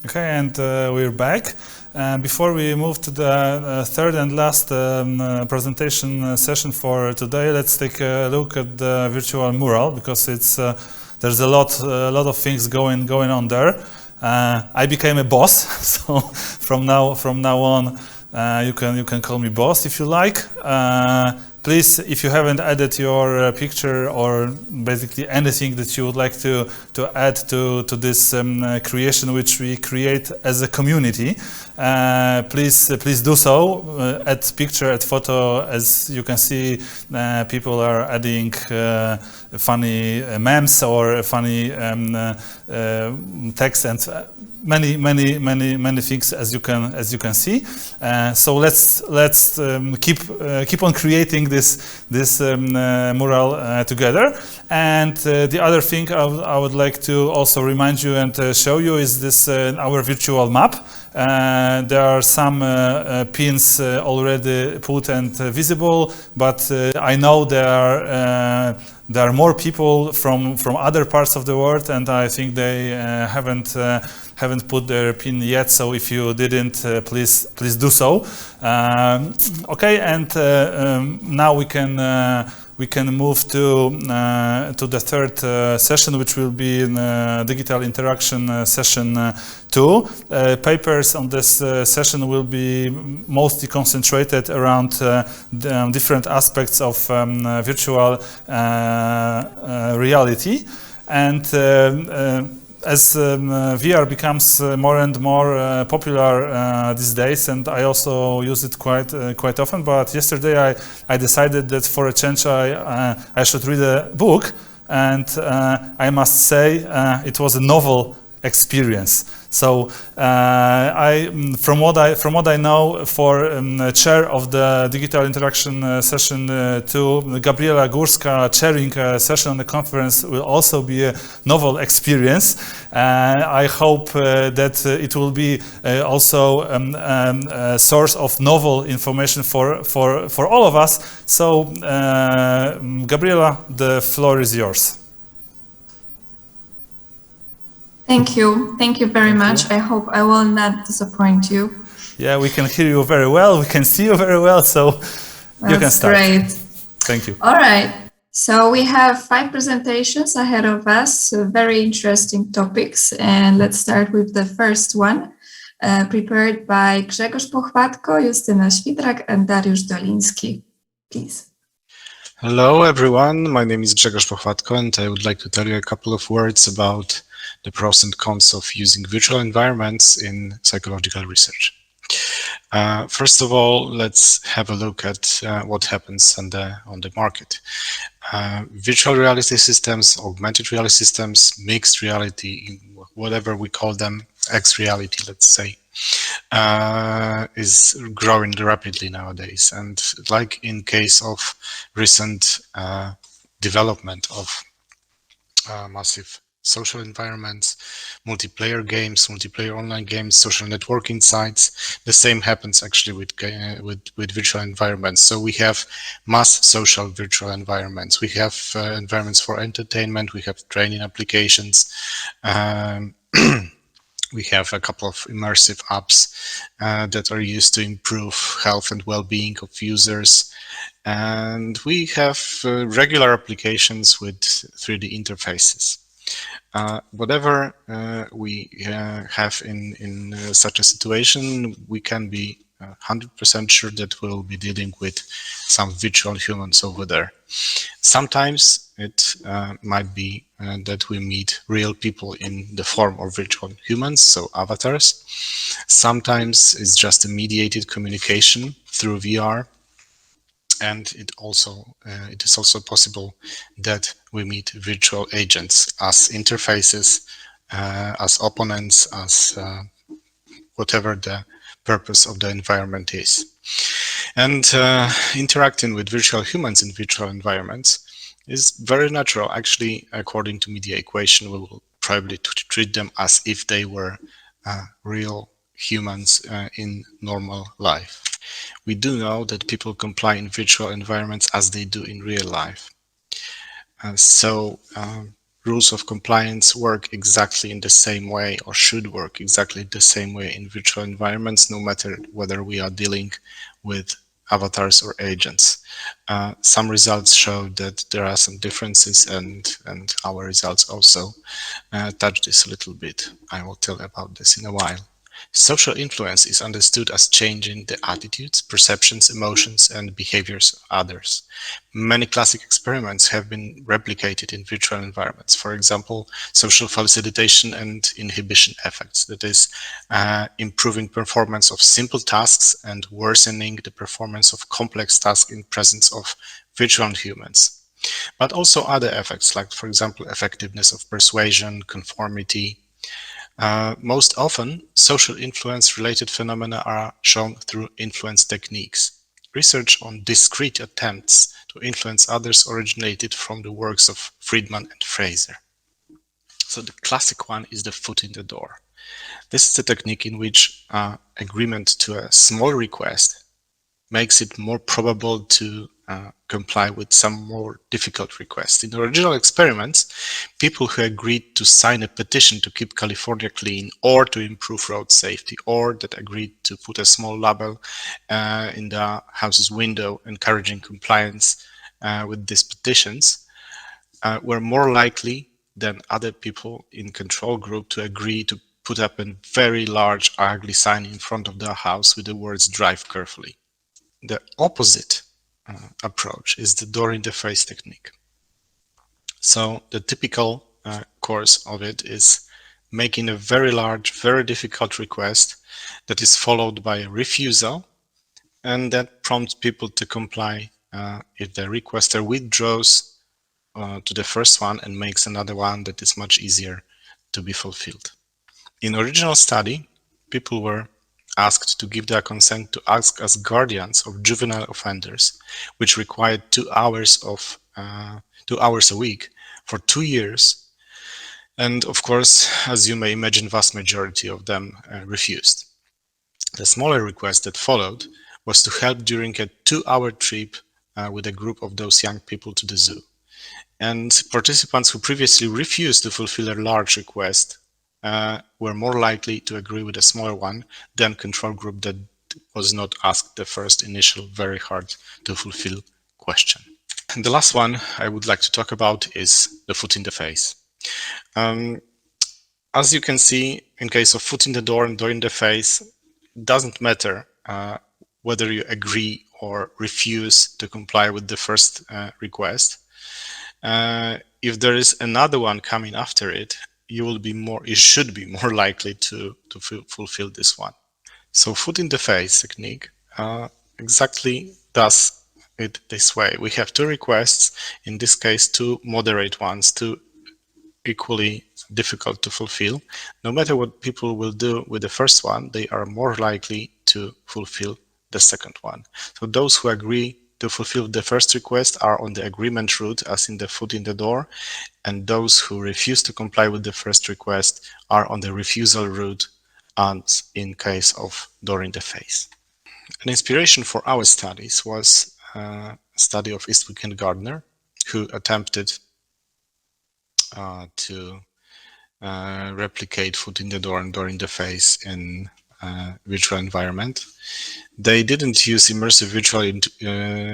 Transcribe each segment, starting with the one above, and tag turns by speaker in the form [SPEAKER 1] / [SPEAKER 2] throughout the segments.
[SPEAKER 1] Okay, and we're back. Before we move to the third and last presentation session for today, let's take a look at the virtual mural, because it's there's a lot of things going on there. I became a boss, so from now on, you can call me boss if you like. Please, if you haven't added your picture or basically anything that you would like to add to this creation which we create as a community, please do so. Add picture, add photo. As you can see, people are adding funny memes or funny text and many things, as you can see. So let's keep on creating this mural together. And the other thing I would like to also remind you and show you is this our virtual map. There are some pins already put and visible, but I know there are more people from other parts of the world, and I think they haven't put their pin yet. So if you didn't, please do so. Okay, and now we can move to the third session, which will be in digital interaction session 2. Papers on this session will be mostly concentrated around the different aspects of virtual reality, and as VR becomes more and more popular these days, and I also use it quite often. But yesterday I decided that for a change I should read a book, and I must say it was a novel experience. So from what I know, for chair of the digital interaction session 2, Gabriela Górska chairing a session on the conference will also be a novel experience. I hope that it will be also a source of novel information for all of us. So Gabriela, the floor is yours.
[SPEAKER 2] Thank you very much. I hope I will not disappoint you.
[SPEAKER 1] Yeah, we can hear you very well, we can see you very well, so you can start.
[SPEAKER 2] That's great.
[SPEAKER 1] Thank you.
[SPEAKER 2] All right, so we have 5 presentations ahead of us, very interesting topics, and let's start with the first one, prepared by Grzegorz Pochwatko, Justyna Świdrak, and Dariusz Doliński. Please.
[SPEAKER 3] Hello everyone, my name is Grzegorz Pochwatko, and I would like to tell you a couple of words about the pros and cons of using virtual environments in psychological research. First of all, let's have a look at what happens on the market. Virtual reality systems, augmented reality systems, mixed reality, whatever we call them, X-reality, let's say, is growing rapidly nowadays. And like in case of recent development of massive social environments, multiplayer games, multiplayer online games, social networking sites. The same happens actually with virtual environments. So we have mass social virtual environments. We have environments for entertainment. We have training applications. We have a couple of immersive apps that are used to improve health and well-being of users. And we have regular applications with 3D interfaces. Whatever we have in such a situation, we can be 100% sure that we'll be dealing with some virtual humans over there. Sometimes it might be that we meet real people in the form of virtual humans, so avatars. Sometimes it's just a mediated communication through VR. And it is also possible that we meet virtual agents as interfaces, as opponents, as whatever the purpose of the environment is. And interacting with virtual humans in virtual environments is very natural. Actually, according to media equation, we will probably treat them as if they were real humans in normal life. We do know that people comply in virtual environments as they do in real life. So rules of compliance work exactly in the same way, or should work exactly the same way in virtual environments, no matter whether we are dealing with avatars or agents. Some results show that there are some differences, and our results also touch this a little bit. I will tell about this in a while. Social influence is understood as changing the attitudes, perceptions, emotions, and behaviors of others. Many classic experiments have been replicated in virtual environments. For example, social facilitation and inhibition effects, that is, improving performance of simple tasks and worsening the performance of complex tasks in presence of virtual humans. But also other effects, like, for example, effectiveness of persuasion, conformity. Most often, social influence-related phenomena are shown through influence techniques. Research on discrete attempts to influence others originated from the works of Friedman and Fraser. So the classic one is the foot in the door. This is a technique in which agreement to a small request makes it more probable to comply with some more difficult requests. In original experiments, people who agreed to sign a petition to keep California clean, or to improve road safety, or that agreed to put a small label in the house's window encouraging compliance with these petitions, were more likely than other people in control group to agree to put up a very large ugly sign in front of their house with the words "drive carefully." The opposite approach is the door in the face technique. So the typical course of it is making a very large, very difficult request that is followed by a refusal, and that prompts people to comply if the requester withdraws to the first one and makes another one that is much easier to be fulfilled. In original study, people were asked to give their consent to act as guardians of juvenile offenders, which required 2 hours a week for 2 years. And of course, as you may imagine, vast majority of them refused. The smaller request that followed was to help during a 2-hour trip with a group of those young people to the zoo. And participants who previously refused to fulfill a large request were more likely to agree with a smaller one than control group that was not asked the first initial very hard to fulfill question. And the last one I would like to talk about is the foot in the face. As you can see, in case of foot in the door and door in the face, it doesn't matter whether you agree or refuse to comply with the first request. If there is another one coming after it, you should be more likely to fulfill this one. So foot in the face technique exactly does it this way. We have 2 requests, in this case 2 moderate ones, 2 equally difficult to fulfill. No matter what people will do with the first one, they are more likely to fulfill the second one. So those who agree to fulfill the first request are on the agreement route, as in the foot in the door, and those who refuse to comply with the first request are on the refusal route, as in case of door in the face. An inspiration for our studies was a study of Eastwick and Gardner, who attempted to replicate foot in the door and door in the face in virtual environment. They didn't use immersive virtual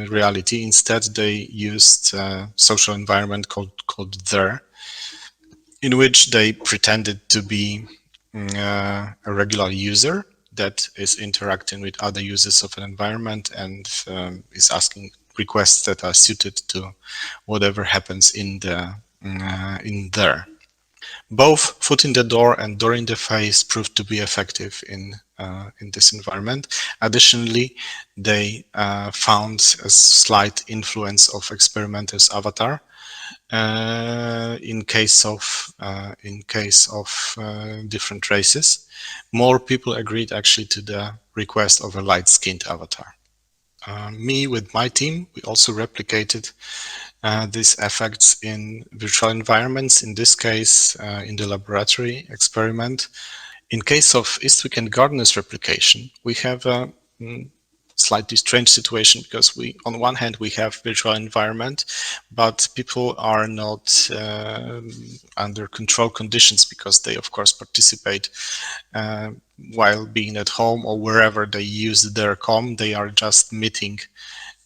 [SPEAKER 3] reality. Instead, they used a social environment called There, in which they pretended to be a regular user that is interacting with other users of an environment and is asking requests that are suited to whatever happens in There. Both foot in the door and door in the face proved to be effective in this environment. Additionally, they found a slight influence of experimenter's avatar in case of different races. More people agreed actually to the request of a light-skinned avatar. Me with my team, we also replicated these effects in virtual environments, in this case in the laboratory experiment. In case of Eastwick and Gardner's replication, we have a slightly strange situation, because on one hand we have virtual environment, but people are not under control conditions, because they of course participate while being at home or wherever they use their com. They are just meeting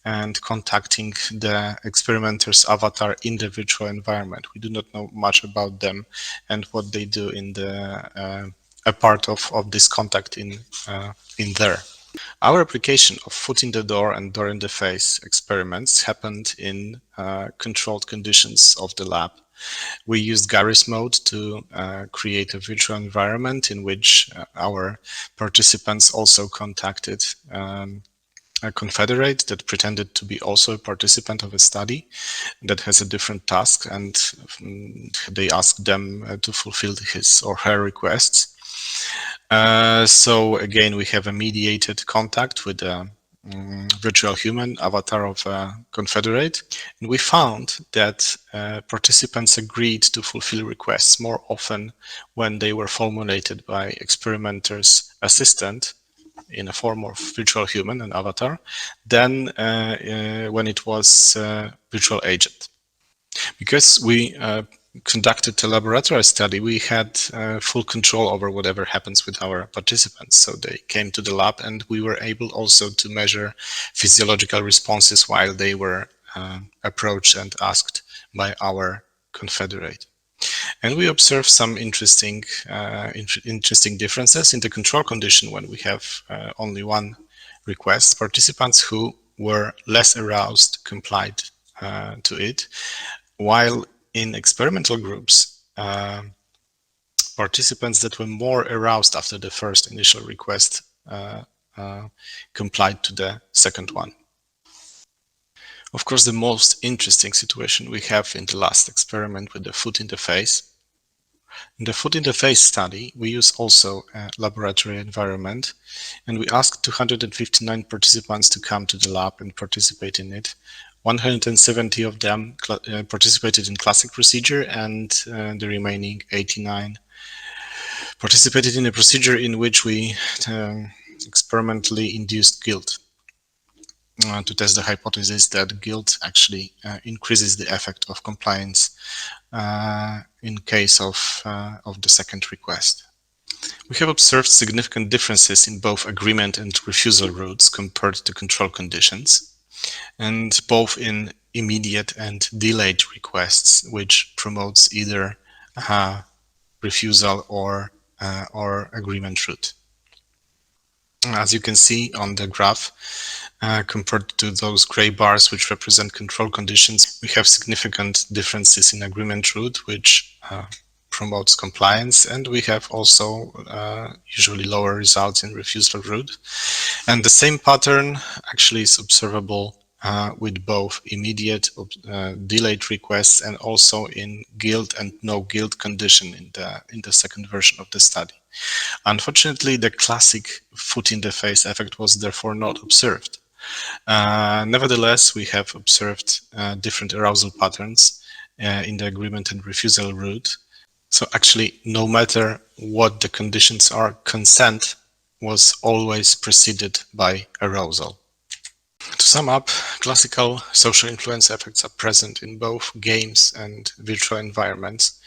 [SPEAKER 3] and contacting the experimenter's avatar in the virtual environment. We do not know much about them and what they do in the a part of this contact in there. Our application of foot in the door and door in the face experiments happened in controlled conditions of the lab. We used Garry's mode to create a virtual environment in which our participants also contacted a confederate that pretended to be also a participant of a study that has a different task, and they asked them to fulfill his or her requests. So again, we have a mediated contact with a virtual human avatar of a confederate, and we found that participants agreed to fulfill requests more often when they were formulated by experimenter's assistant in a form of virtual human, an avatar, than when it was virtual agent. Because we conducted a laboratory study, we had full control over whatever happens with our participants. So they came to the lab, and we were able also to measure physiological responses while they were approached and asked by our confederate. And we observed some interesting differences in the control condition. When we have only one request, participants who were less aroused complied to it, while in experimental groups, participants that were more aroused after the first initial request complied to the second one. Of course, the most interesting situation we have in the last experiment with the foot in the face. In the foot in the face study, we use also a laboratory environment, and we asked 259 participants to come to the lab and participate in it. 170 of them participated in classic procedure, and the remaining 89 participated in a procedure in which we experimentally induced guilt to test the hypothesis that guilt actually increases the effect of compliance in case of the second request. We have observed significant differences in both agreement and refusal routes compared to control conditions, and both in immediate and delayed requests, which promotes either refusal or agreement route. As you can see on the graph, compared to those gray bars which represent control conditions, we have significant differences in agreement route, which promotes compliance, and we have also usually lower results in refusal route. And the same pattern actually is observable with both immediate delayed requests and also in guilt and no guilt condition in the second version of the study. Unfortunately, the classic foot in the face effect was therefore not observed. Nevertheless, we have observed different arousal patterns in the agreement and refusal route. So actually, no matter what the conditions are, consent was always preceded by arousal. To sum up, classical social influence effects are present in both games and virtual environments,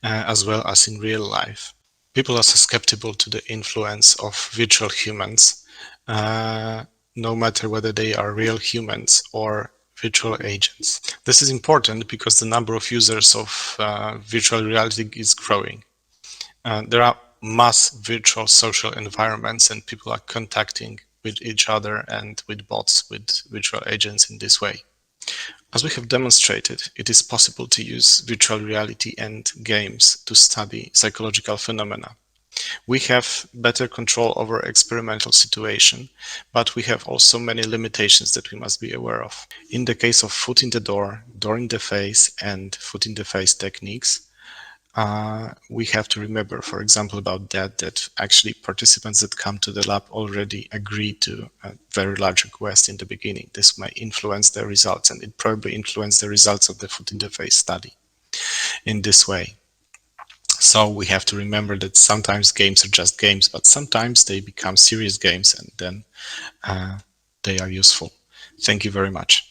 [SPEAKER 3] as well as in real life. People are susceptible to the influence of virtual humans, no matter whether they are real humans or virtual agents. This is important because the number of users of virtual reality is growing. There are mass virtual social environments, and people are contacting with each other and with bots, with virtual agents in this way. As we have demonstrated, it is possible to use virtual reality and games to study psychological phenomena. We have better control over experimental situation, but we have also many limitations that we must be aware of. In the case of foot in the door in the face, and foot in the face techniques, we have to remember, for example, about that actually participants that come to the lab already agree to a very large request in the beginning. This may influence the results, and it probably influenced the results of the foot in the face study in this way. So we have to remember that sometimes games are just games, but sometimes they become serious games, and then they are useful. Thank you very much.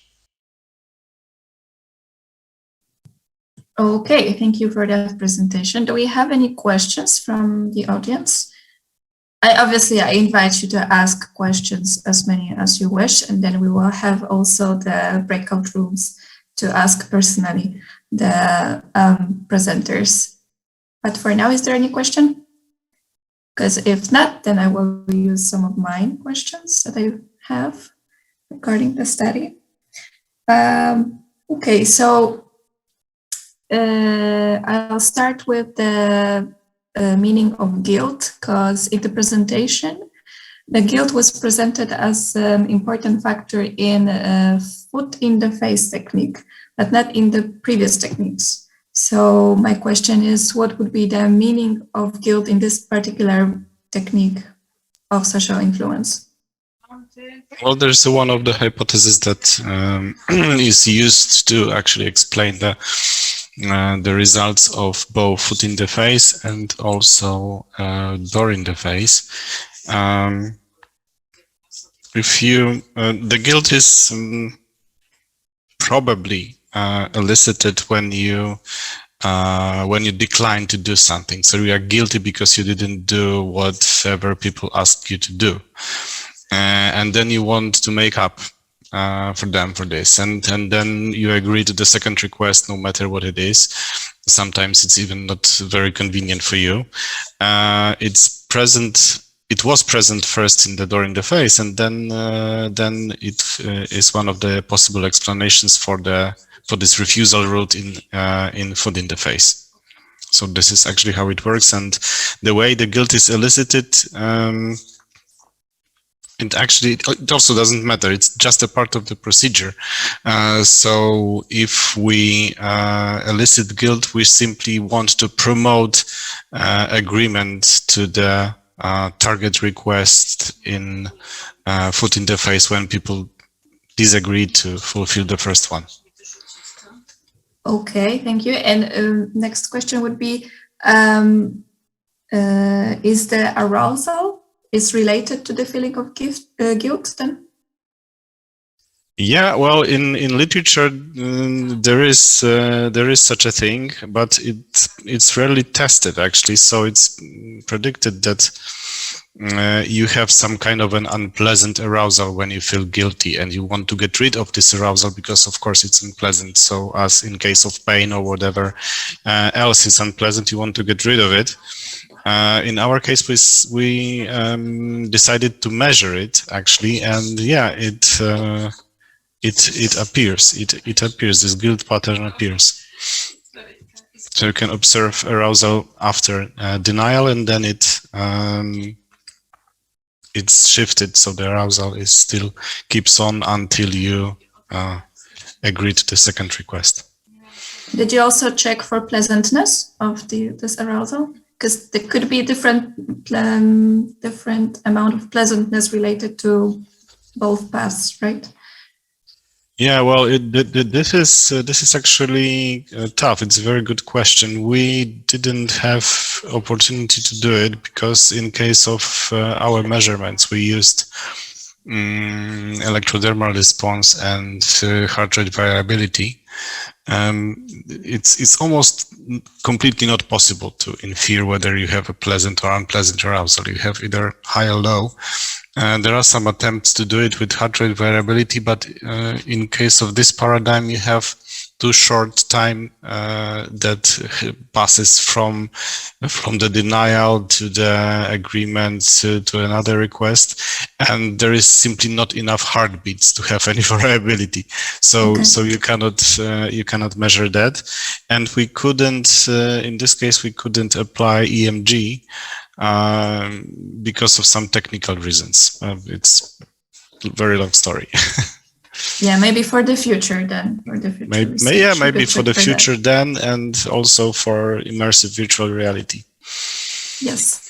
[SPEAKER 2] Okay, thank you for that presentation. Do we have any questions from the audience? I invite you to ask questions, as many as you wish, and then we will have also the breakout rooms to ask personally the presenters. But for now, is there any question? Because if not, then I will use some of my questions that I have regarding the study. Okay, so I'll start with the meaning of guilt, because in the presentation, the guilt was presented as an important factor in foot in the face technique, but not in the previous techniques. So my question is, what would be the meaning of guilt in this particular technique of social influence?
[SPEAKER 3] Well, there's one of the hypotheses that is used to actually explain the results of both foot in the face and also door in the face. The guilt is probably elicited when you decline to do something. So you are guilty because you didn't do whatever people asked you to do, and then you want to make up for them for this, and then you agree to the second request no matter what it is. Sometimes it's even not very convenient for you. It was present first in the door in the face, and then it is one of the possible explanations for this refusal route in foot in the face. So this is actually how it works, and the way the guilt is elicited. It also doesn't matter. It's just a part of the procedure. So if we elicit guilt, we simply want to promote agreement to the target request in foot in the face when people disagree to fulfill the first one.
[SPEAKER 2] Okay, thank you. And next question would be, is the arousal is related to the feeling of guilt then?
[SPEAKER 3] Yeah, well, in literature there is such a thing, but it's rarely tested actually. So it's predicted that you have some kind of an unpleasant arousal when you feel guilty, and you want to get rid of this arousal because, of course, it's unpleasant. So, as in case of pain or whatever else is unpleasant, you want to get rid of it. In our case, we decided to measure it actually, and yeah, it appears. It appears. This guilt pattern appears. So you can observe arousal after denial, and then it's shifted. So the arousal is still keeps on until you agree to the second request.
[SPEAKER 2] Did you also check for pleasantness of this arousal? Because there could be different amount of pleasantness related to both paths, right?
[SPEAKER 3] Yeah, well, this is actually tough. It's a very good question. We didn't have opportunity to do it because in case of our measurements, we used electrodermal response and heart rate variability. It's almost completely not possible to infer whether you have a pleasant or unpleasant arousal. You have either high or low. There are some attempts to do it with heart rate variability, but in case of this paradigm, you have too short time that passes from the denial to the agreement to another request, and there is simply not enough heartbeats to have any variability. So
[SPEAKER 2] okay.
[SPEAKER 3] So you cannot measure that, and we couldn't in this case we couldn't apply EMG. Because of some technical reasons. It's a very long story.
[SPEAKER 2] Yeah, maybe for the future then.
[SPEAKER 3] Maybe for the future then, and also for immersive virtual reality.
[SPEAKER 2] Yes.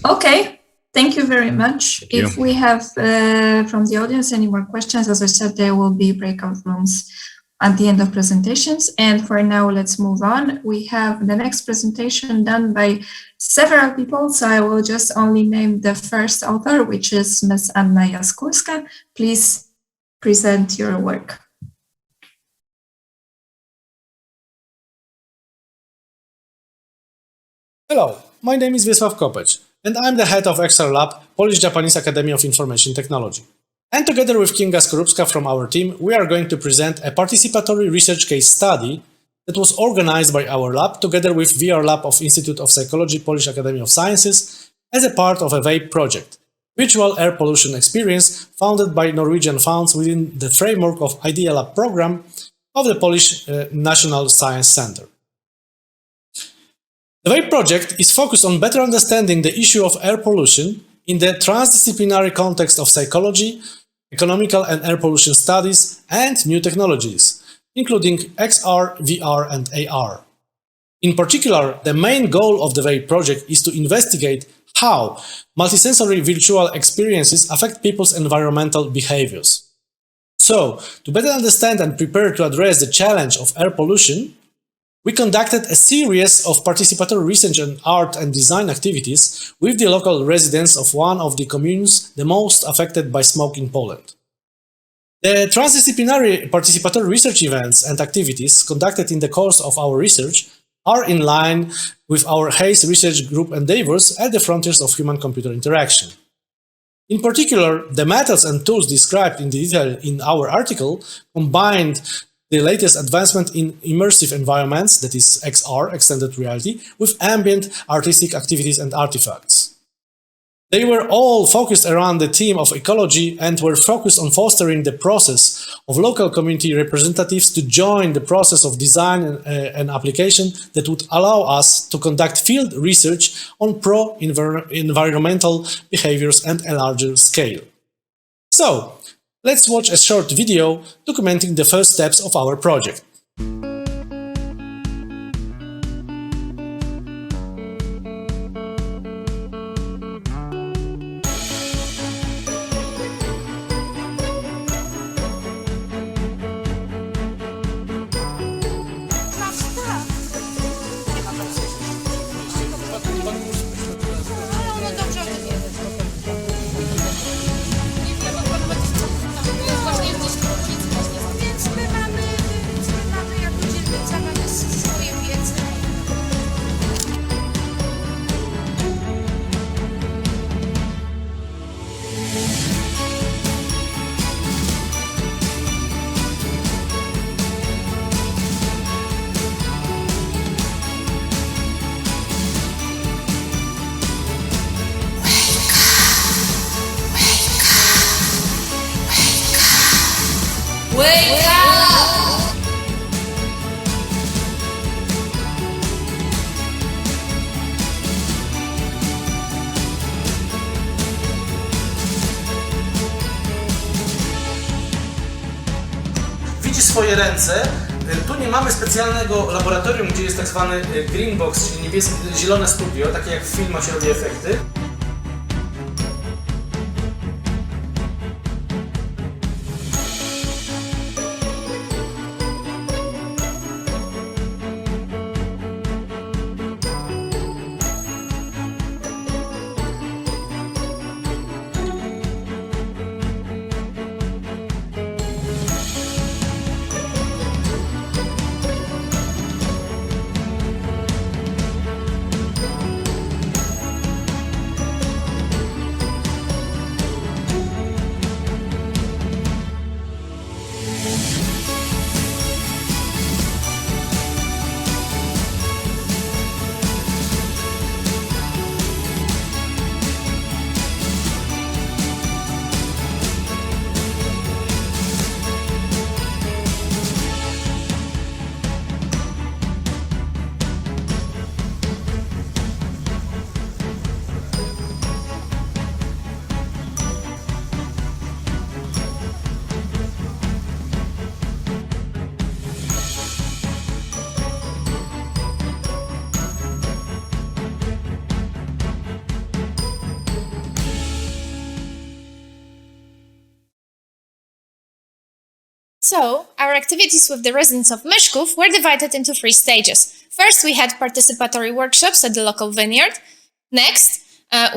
[SPEAKER 2] Okay. Thank you very much. If we have from the audience any more questions, as I said, there will be breakout rooms at the end of presentations. And for now, let's move on. We have the next presentation done by several people, so I will just only name the first author, which is Ms. Anna Jaskulska. Please present your work.
[SPEAKER 4] Hello, my name is Wiesław Kopeć, and I'm the head of XR Lab, Polish-Japanese Academy of Information Technology. And together with Kinga Skorupska from our team, we are going to present a participatory research case study that was organized by our lab together with VR Lab of Institute of Psychology, Polish Academy of Sciences as a part of a VAPE project, Virtual Air Pollution Experience, founded by Norwegian funds within the framework of Idea Lab program of the Polish National Science Center. The VAPE project is focused on better understanding the issue of air pollution in the transdisciplinary context of psychology, economical and air pollution studies, and new technologies, including XR, VR, and AR. In particular, the main goal of the VAPE project is to investigate how multisensory virtual experiences affect people's environmental behaviors. So, to better understand and prepare to address the challenge of air pollution, we conducted a series of participatory research and art and design activities with the local residents of one of the communes the most affected by smoke in Poland. The transdisciplinary participatory research events and activities conducted in the course of our research are in line with our HACE research group endeavors at the frontiers of human-computer interaction. In particular, the methods and tools described in detail in our article combined the latest advancement in immersive environments, that is XR, extended reality, with ambient artistic activities and artifacts. They were all focused around the theme of ecology and were focused on fostering the process of local community representatives to join the process of design and application that would allow us to conduct field research on pro-environmental behaviors at a larger scale. So, let's watch a short video documenting the first steps of our project.
[SPEAKER 5] Wake up!
[SPEAKER 4] Widzisz swoje ręce. Tu nie mamy specjalnego laboratorium, gdzie jest tak zwany green box, czyli zielone studio, takie jak w filmach się robi efekty.
[SPEAKER 5] So, our activities with the residents of Myszków were divided into 3 stages. First, we had participatory workshops at the local vineyard. Next,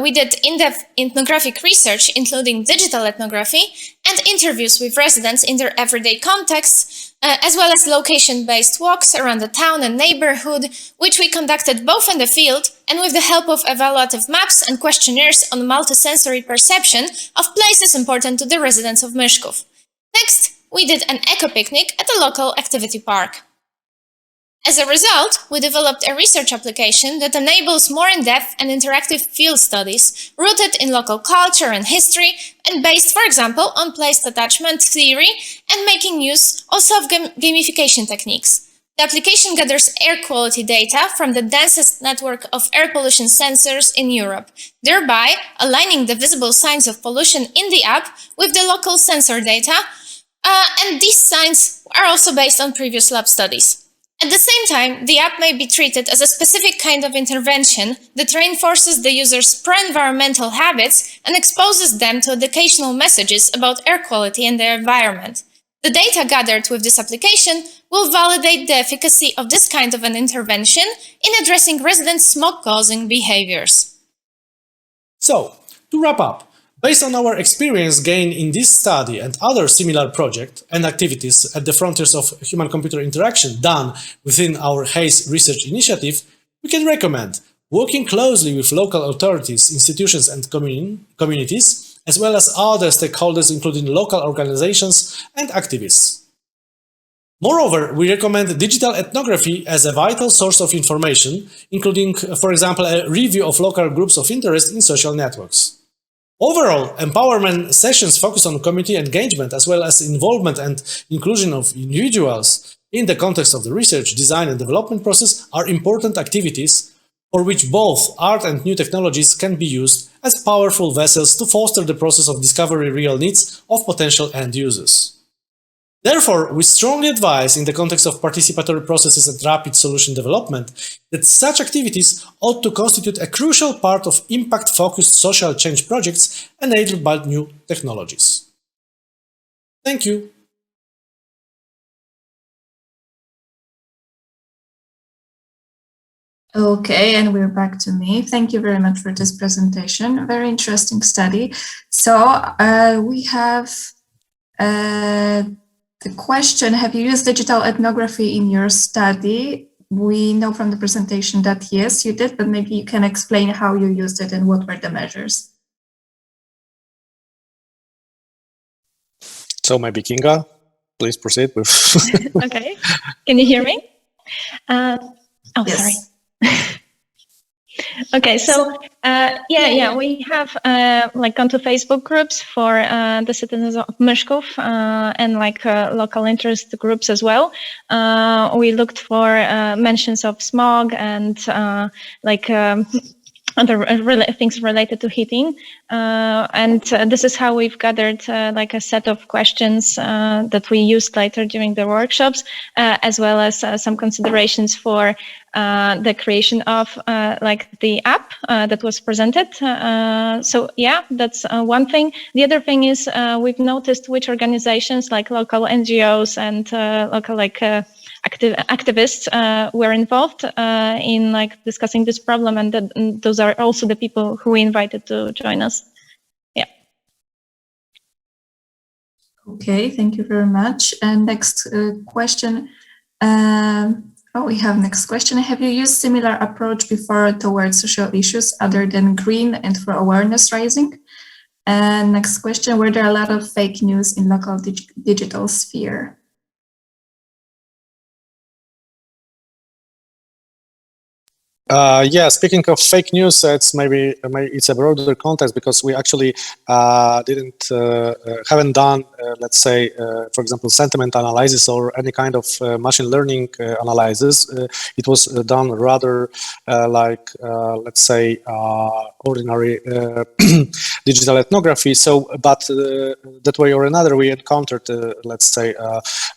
[SPEAKER 5] we did in-depth ethnographic research, including digital ethnography, and interviews with residents in their everyday contexts, as well as location-based walks around the town and neighborhood, which we conducted both in the field and with the help of evaluative maps and questionnaires on multisensory perception of places important to the residents of Myszków. Next, we did an eco-picnic at a local activity park. As a result, we developed a research application that enables more in-depth and interactive field studies rooted in local culture and history and based, for example, on place attachment theory and making use also of gamification techniques. The application gathers air quality data from the densest network of air pollution sensors in Europe, thereby aligning the visible signs of pollution in the app with the local sensor data, and these signs are also based on previous lab studies. At the same time, the app may be treated as a specific kind of intervention that reinforces the user's pro-environmental habits and exposes them to educational messages about air quality and the environment. The data gathered with this application will validate the efficacy of this kind of an intervention in addressing residents' smog-causing behaviors.
[SPEAKER 4] So, to wrap up, based on our experience gained in this study and other similar projects and activities at the frontiers of human-computer interaction done within our HACE research initiative, we can recommend working closely with local authorities, institutions and communities, as well as other stakeholders including local organizations and activists. Moreover, we recommend digital ethnography as a vital source of information, including, for example, a review of local groups of interest in social networks. Overall, empowerment sessions focus on community engagement as well as involvement and inclusion of individuals in the context of the research, design and development process are important activities for which both art and new technologies can be used as powerful vessels to foster the process of discovering real needs of potential end users. Therefore, we strongly advise, in the context of participatory processes and rapid solution development, that such activities ought to constitute a crucial part of impact-focused social change projects enabled by new technologies. Thank you.
[SPEAKER 2] Okay, and we're back to me. Thank you very much for this presentation. Very interesting study. So we have the question, have you used digital ethnography in your study? We know from the presentation that yes, you did, but maybe you can explain how you used it and what were the measures.
[SPEAKER 6] So maybe Kinga, please proceed with.
[SPEAKER 5] Okay, can you hear me?
[SPEAKER 2] Yes.
[SPEAKER 5] Sorry. Okay, so we have gone to Facebook groups for the citizens of Myszków and local interest groups as well. We looked for mentions of smog and other things related to heating, and this is how we've gathered a set of questions that we used later during the workshops, as well as some considerations for the creation of the app that was presented. So yeah, that's one thing. The other thing is we've noticed which organizations like local NGOs and local activists were involved in discussing this problem, and those are also the people who we invited to join us. Yeah.
[SPEAKER 2] Okay, thank you very much. And next question. We have next question. Have you used similar approach before towards social issues other than green and for awareness raising? And next question, were there a lot of fake news in local digital sphere?
[SPEAKER 6] Yeah, speaking of fake news, it's maybe it's a broader context, because we actually haven't done, let's say, for example, sentiment analysis or any kind of machine learning analysis. It was done rather let's say, ordinary digital ethnography. So, but that way or another, we encountered, let's say,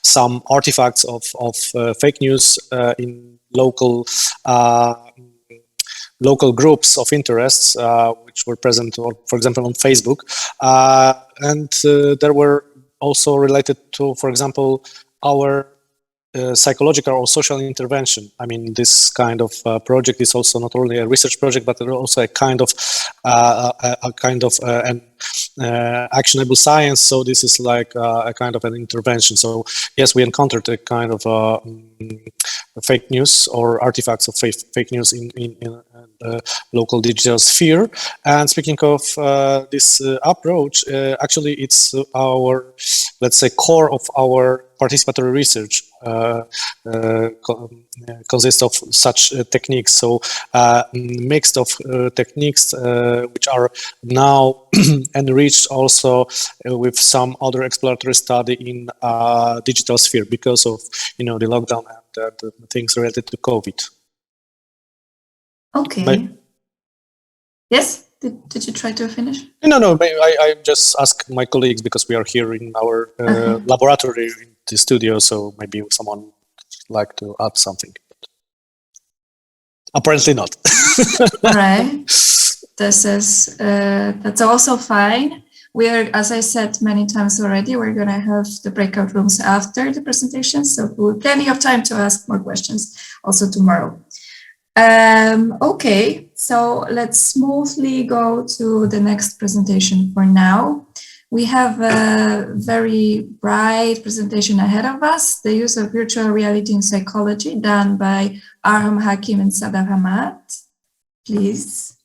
[SPEAKER 6] some artifacts of fake news in local groups of interests, which were present, for example, on Facebook, and there were also related to, for example, our psychological or social intervention. I mean, this kind of project is also not only a research project, but also a kind of an actionable science. So this is like a kind of an intervention. So yes, we encountered a kind of fake news or artifacts of fake news in the local digital sphere. And speaking of this approach, actually it's our, let's say, core of our participatory research consists of such techniques. So mixed of techniques which are now enriched also with some other exploratory study in digital sphere because of the lockdown and the things related to COVID.
[SPEAKER 2] Okay. Yes? Did you try to finish?
[SPEAKER 6] No. I just ask my colleagues because we are here in our laboratory in the studio, so maybe someone would like to add something. Apparently not.
[SPEAKER 2] All right. That's also fine. We are, as I said many times already, we're going to have the breakout rooms after the presentation, so we'll have plenty of time to ask more questions also tomorrow. Okay, so let's smoothly go to the next presentation for now. We have a very bright presentation ahead of us, the use of virtual reality in psychology, done by Arham Hakim and Sadaf Hamad. Please.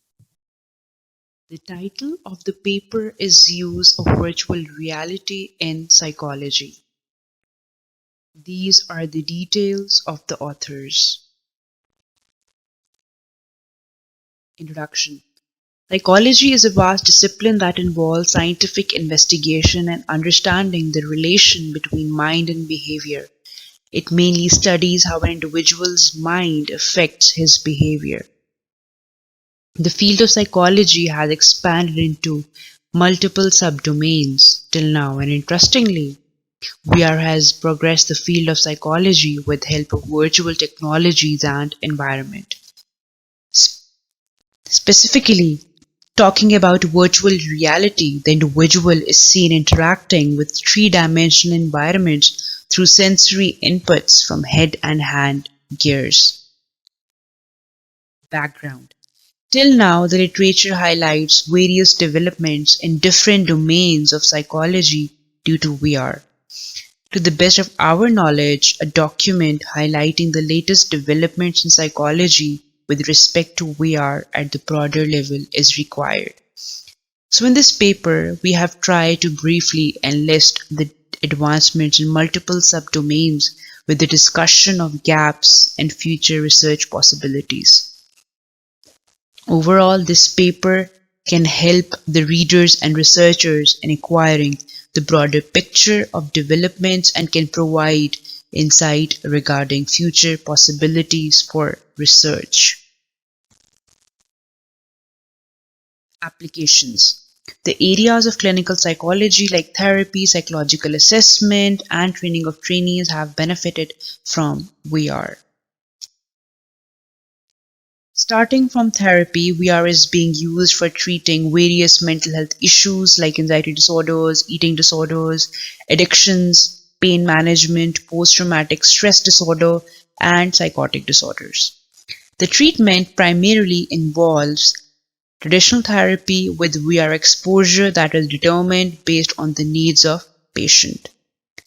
[SPEAKER 7] The title of the paper is Use of Virtual Reality in Psychology. These are the details of the authors. Introduction. Psychology is a vast discipline that involves scientific investigation and understanding the relation between mind and behavior. It mainly studies how an individual's mind affects his behavior. The field of psychology has expanded into multiple subdomains till now, and interestingly, VR has progressed the field of psychology with help of virtual technologies and environment. Specifically, talking about virtual reality, the individual is seen interacting with three-dimensional environments through sensory inputs from head and hand gears. Background. Till now, the literature highlights various developments in different domains of psychology due to VR. To the best of our knowledge, a document highlighting the latest developments in psychology with respect to VR at the broader level is required. So in this paper, we have tried to briefly enlist the advancements in multiple subdomains with the discussion of gaps and future research possibilities. Overall, this paper can help the readers and researchers in acquiring the broader picture of developments and can provide insight regarding future possibilities for research. Applications. The areas of clinical psychology like therapy, psychological assessment, and training of trainees have benefited from VR. Starting from therapy, VR is being used for treating various mental health issues like anxiety disorders, eating disorders, addictions, pain management, post-traumatic stress disorder, and psychotic disorders. The treatment primarily involves traditional therapy with VR exposure that is determined based on the needs of patient.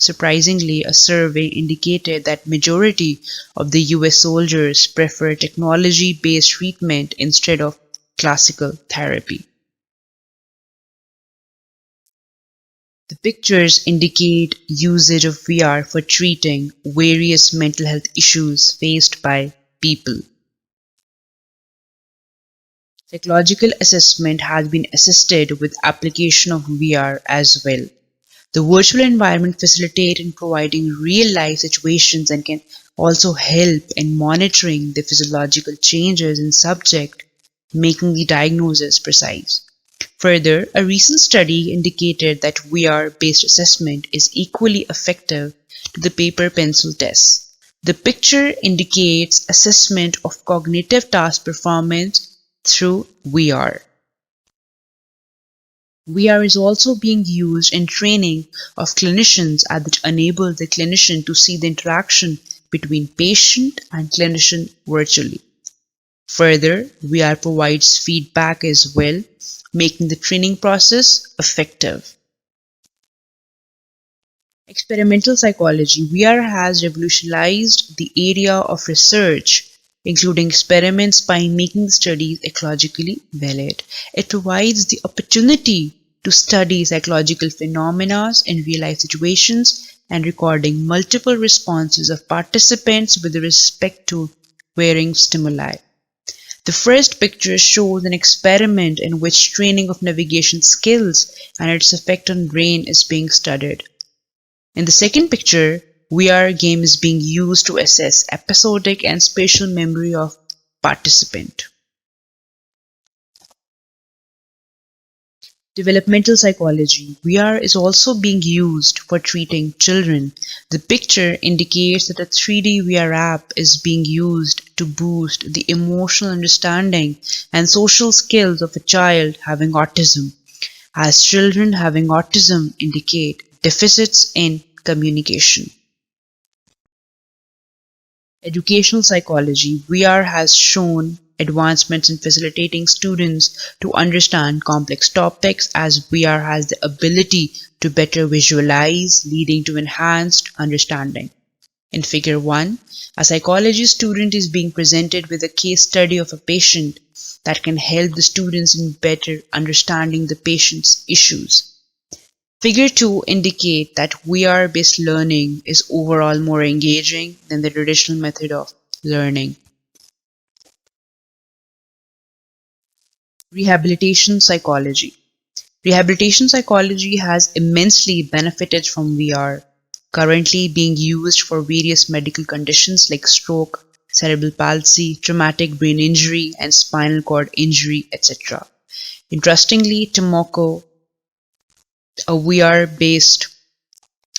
[SPEAKER 7] Surprisingly, a survey indicated that majority of the US soldiers prefer technology-based treatment instead of classical therapy. The pictures indicate usage of VR for treating various mental health issues faced by people. Psychological assessment has been assisted with application of VR as well. The virtual environment facilitates in providing real-life situations and can also help in monitoring the physiological changes in subject, making the diagnosis precise. Further, a recent study indicated that VR-based assessment is equally effective to the paper-pencil test. The picture indicates assessment of cognitive task performance through VR. VR is also being used in training of clinicians that enable the clinician to see the interaction between patient and clinician virtually. Further, VR provides feedback as well, making the training process effective. Experimental psychology. VR has revolutionized the area of research, including experiments by making the studies ecologically valid. It provides the opportunity to study psychological phenomena in real-life situations and recording multiple responses of participants with respect to varying stimuli. The first picture shows an experiment in which training of navigation skills and its effect on brain is being studied. In the second picture, VR game is being used to assess episodic and spatial memory of participant. Developmental psychology. VR is also being used for treating children. The picture indicates that a 3D VR app is being used to boost the emotional understanding and social skills of a child having autism, as children having autism indicate deficits in communication. Educational psychology. VR has shown advancements in facilitating students to understand complex topics, as VR has the ability to better visualize, leading to enhanced understanding. In Figure 1, a psychology student is being presented with a case study of a patient that can help the students in better understanding the patient's issues. Figure 2 indicate that VR-based learning is overall more engaging than the traditional method of learning. Rehabilitation psychology. Rehabilitation psychology has immensely benefited from VR, currently being used for various medical conditions like stroke, cerebral palsy, traumatic brain injury, and spinal cord injury, etc. Interestingly, Tomoko, a VR-based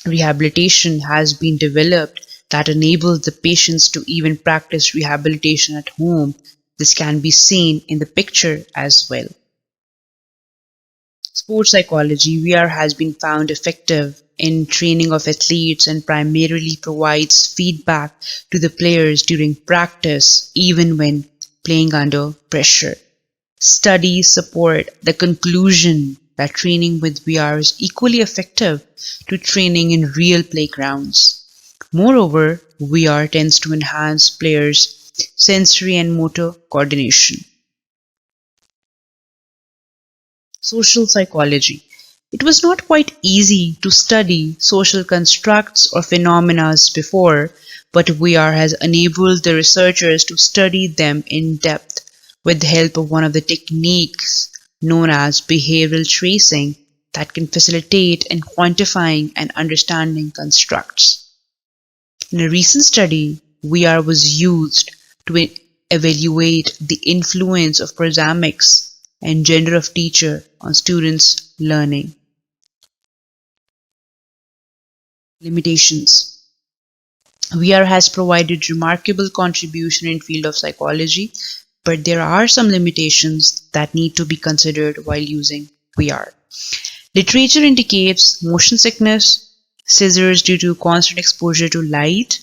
[SPEAKER 7] rehabilitation has been developed that enables the patients to even practice rehabilitation at home. This can be seen in the picture as well. Sports psychology. VR has been found effective in training of athletes and primarily provides feedback to the players during practice, even when playing under pressure. Studies support the conclusion that training with VR is equally effective to training in real playgrounds. Moreover, VR tends to enhance players' sensory and motor coordination. Social psychology. It was not quite easy to study social constructs or phenomena before, but VR has enabled the researchers to study them in depth with the help of one of the techniques known as behavioral tracing that can facilitate in quantifying and understanding constructs. In a recent study, VR was used to evaluate the influence of prosemics and gender of teacher on students' learning. Limitations. VR has provided remarkable contribution in field of psychology, but there are some limitations that need to be considered while using VR. Literature indicates motion sickness, seizures due to constant exposure to light,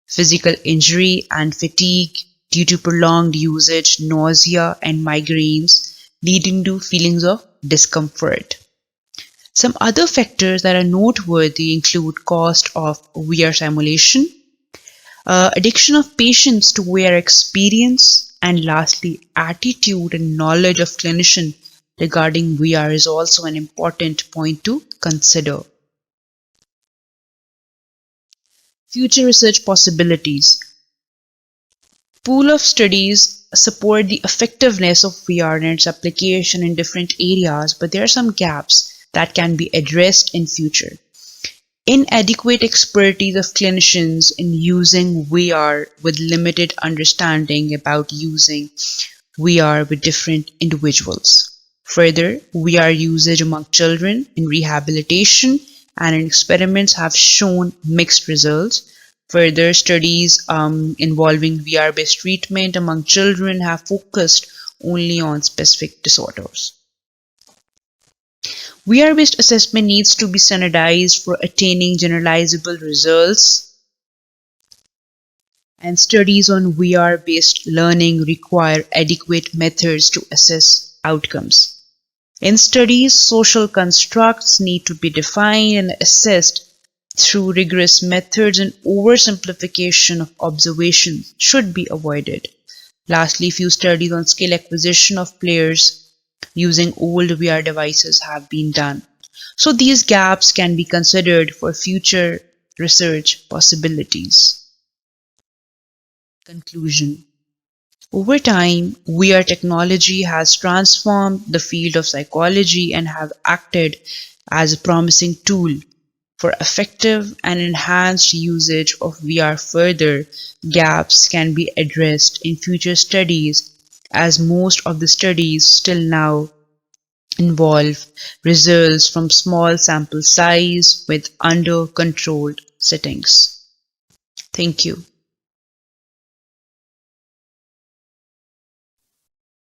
[SPEAKER 7] physical injury and fatigue due to prolonged usage, nausea and migraines, leading to feelings of discomfort. Some other factors that are noteworthy include cost of VR simulation, addiction of patients to VR experience, and lastly, attitude and knowledge of clinician regarding VR is also an important point to consider. Future research possibilities. Pool of studies support the effectiveness of VR and its application in different areas, but there are some gaps that can be addressed in future. Inadequate expertise of clinicians in using VR with limited understanding about using VR with different individuals. Further, VR usage among children in rehabilitation and in experiments have shown mixed results. Further, studies involving VR-based treatment among children have focused only on specific disorders. VR-based assessment needs to be standardized for attaining generalizable results, and studies on VR-based learning require adequate methods to assess outcomes. In studies, social constructs need to be defined and assessed through rigorous methods, and oversimplification of observations should be avoided. Lastly, few studies on skill acquisition of players using old VR devices have been done. So these gaps can be considered for future research possibilities. Conclusion. Over time, VR technology has transformed the field of psychology and have acted as a promising tool for effective and enhanced usage of VR. Further gaps can be addressed in future studies, as most of the studies still now involve results from small sample size with under-controlled settings. Thank you.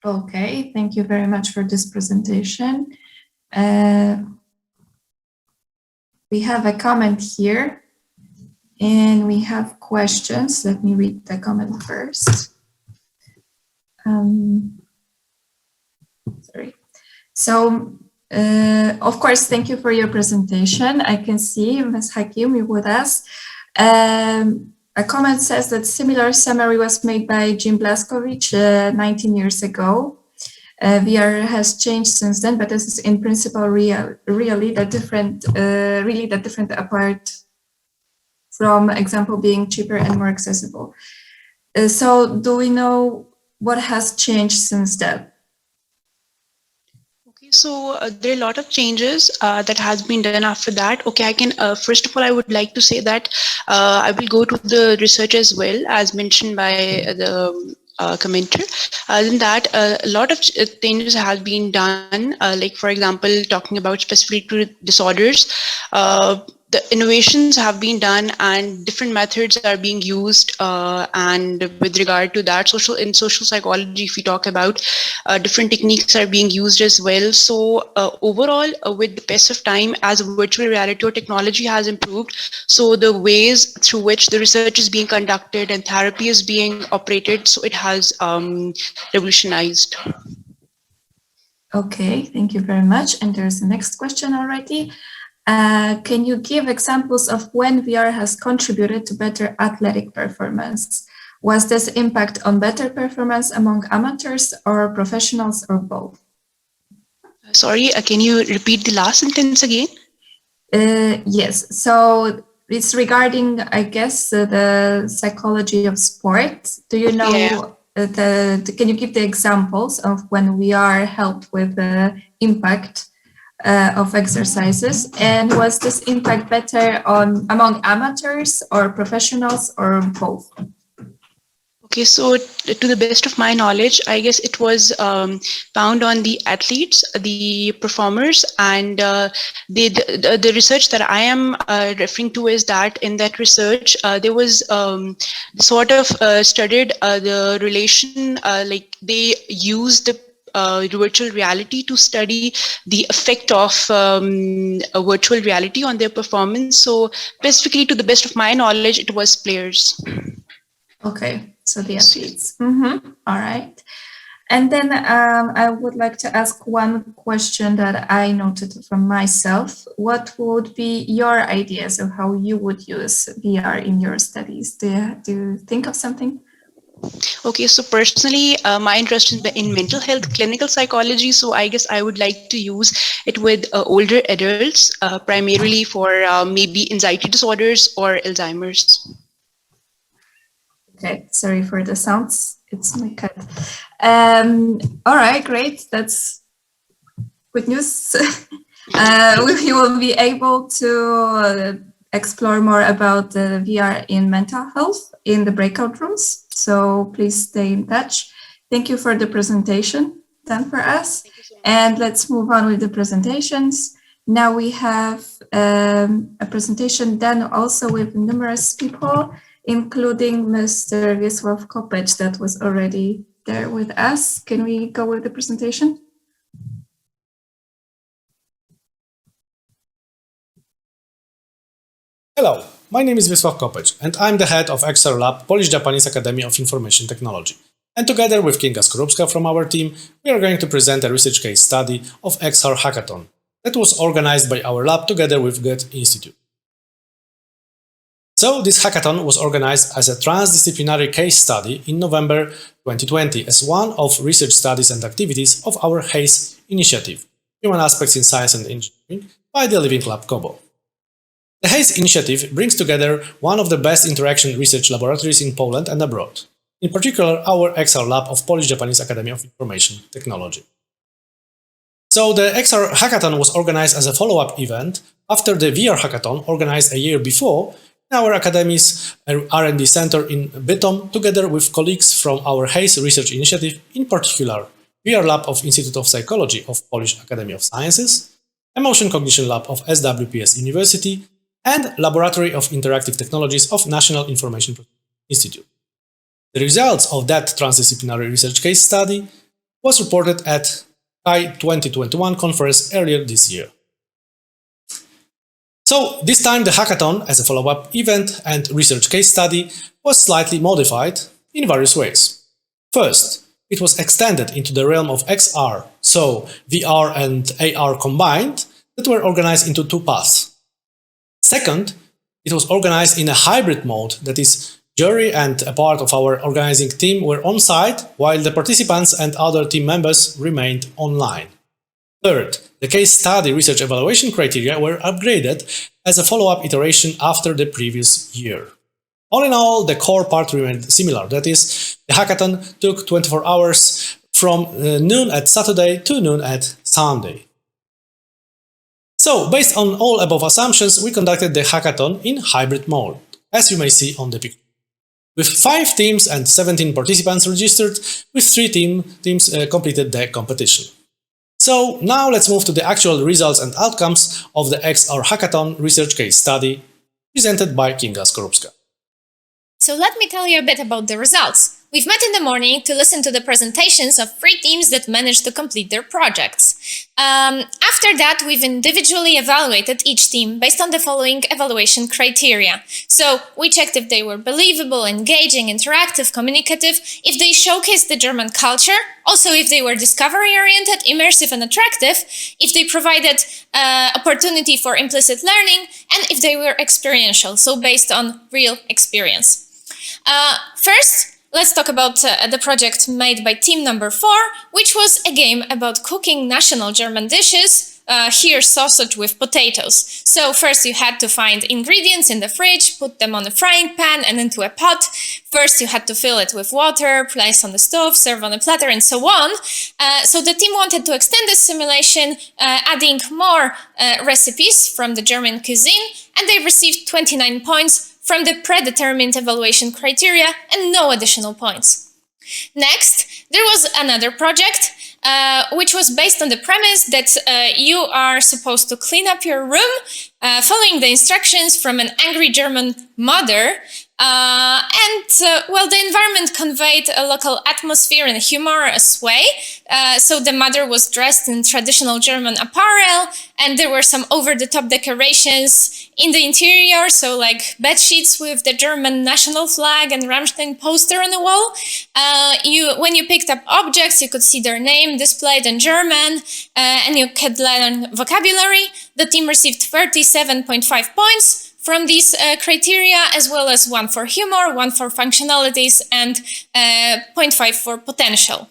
[SPEAKER 2] Okay, thank you very much for this presentation. We have a comment here and we have questions. Let me read the comment first. Sorry. So, of course, thank you for your presentation. I can see Ms. Hakim, you with us. A comment says that similar summary was made by Jim Blaskovich 19 years ago. VR has changed since then, but this is in principle really that different apart from example being cheaper and more accessible. So do we know what has changed since then?
[SPEAKER 8] So there are a lot of changes that has been done after that. Okay, I can, first of all, I would like to say that I will go to the research as well, as mentioned by the commenter. In that, a lot of things have been done, like, for example, talking about specific disorders. The innovations have been done and different methods are being used, and with regard to that, in social psychology, if we talk about different techniques are being used as well. So overall, with the pace of time, as virtual reality or technology has improved, so the ways through which the research is being conducted and therapy is being operated, so it has revolutionized.
[SPEAKER 2] Okay, thank you very much. And there's the next question already. Can you give examples of when VR has contributed to better athletic performance? Was this impact on better performance among amateurs or professionals or both?
[SPEAKER 8] Sorry, can you repeat the last sentence again?
[SPEAKER 2] Yes, so it's regarding, I guess, the psychology of sport. Do you know, can you give the examples of when VR helped with the impact of exercises, and was this impact better among amateurs or professionals or both?
[SPEAKER 8] Okay, so to the best of my knowledge, I guess it was found on the athletes, the performers, and the research that I am referring to is that in that research, there was sort of studied the relation, like they used the virtual reality to study the effect of virtual reality on their performance. So specifically, to the best of my knowledge, it was players.
[SPEAKER 2] Okay, so the athletes. All right. And then I would like to ask one question that I noted from myself. What would be your ideas of how you would use VR in your studies? Do you think of something?
[SPEAKER 8] Okay, so personally, my interest is in mental health, clinical psychology. So I guess I would like to use it with older adults, primarily for maybe anxiety disorders or Alzheimer's.
[SPEAKER 2] Okay, sorry for the sounds. It's my cat. All right, great. That's good news. We will be able to explore more about the VR in mental health in the breakout rooms. So please stay in touch. Thank you for the presentation done for us. And let's move on with the presentations. Now we have a presentation done also with numerous people, including Mr. Wiesław Kopecz that was already there with us. Can we go with the presentation?
[SPEAKER 4] Hello, my name is Wiesław Kopeć, and I'm the head of XR Lab, Polish-Japanese Academy of Information Technology. And together with Kinga Skorupska from our team, we are going to present a research case study of XR Hackathon that was organized by our lab together with Goethe Institute. So this hackathon was organized as a transdisciplinary case study in November 2020 as one of research studies and activities of our HACE initiative, Human Aspects in Science and Engineering, by the Living Lab Kobo. The HACE initiative brings together one of the best interaction research laboratories in Poland and abroad, in particular our XR Lab of Polish-Japanese Academy of Information Technology. So the XR Hackathon was organized as a follow-up event after the VR Hackathon organized a year before in our Academy's R&D Center in Bytom, together with colleagues from our HACE research initiative, in particular VR Lab of Institute of Psychology of Polish Academy of Sciences, Emotion Cognition Lab of SWPS University, and Laboratory of Interactive Technologies of National Information Institute. The results of that transdisciplinary research case study was reported at CHI 2021 conference earlier this year. So this time the hackathon, as a follow-up event and research case study, was slightly modified in various ways. First, it was extended into the realm of XR, so VR and AR combined, that were organized into two paths. Second, it was organized in a hybrid mode, that is, jury and a part of our organizing team were on-site, while the participants and other team members remained online. Third, the case study research evaluation criteria were upgraded as a follow-up iteration after the previous year. All in all, the core part remained similar, that is, the hackathon took 24 hours from noon at Saturday to noon at Sunday. So, based on all above assumptions, we conducted the hackathon in hybrid mode, as you may see on the picture. With 5 teams and 17 participants registered, with 3 teams completed the competition. So now let's move to the actual results and outcomes of the XR Hackathon research case study presented by Kinga Skorupska.
[SPEAKER 5] So let me tell you a bit about the results. We've met in the morning to listen to the presentations of 3 teams that managed to complete their projects. After that, we've individually evaluated each team based on the following evaluation criteria. So we checked if they were believable, engaging, interactive, communicative, if they showcased the German culture, also if they were discovery-oriented, immersive and attractive, if they provided opportunity for implicit learning, and if they were experiential, so based on real experience. First, let's talk about the project made by team number 4, which was a game about cooking national German dishes, here sausage with potatoes. So first you had to find ingredients in the fridge, put them on a frying pan and into a pot. First you had to fill it with water, place on the stove, serve on a platter, and so on. So the team wanted to extend this simulation, adding more recipes from the German cuisine, and they received 29 points from the predetermined evaluation criteria and no additional points. Next, there was another project which was based on the premise that you are supposed to clean up your room following the instructions from an angry German mother. Well, the environment conveyed a local atmosphere in a humorous way. So the mother was dressed in traditional German apparel, and there were some over-the-top decorations in the interior, so like bed sheets with the German national flag and Rammstein poster on the wall. When you picked up objects, you could see their name displayed in German, and you could learn vocabulary. The team received 37.5 points from these criteria, as well as 1 for humor, 1 for functionalities, and 0.5 for potential.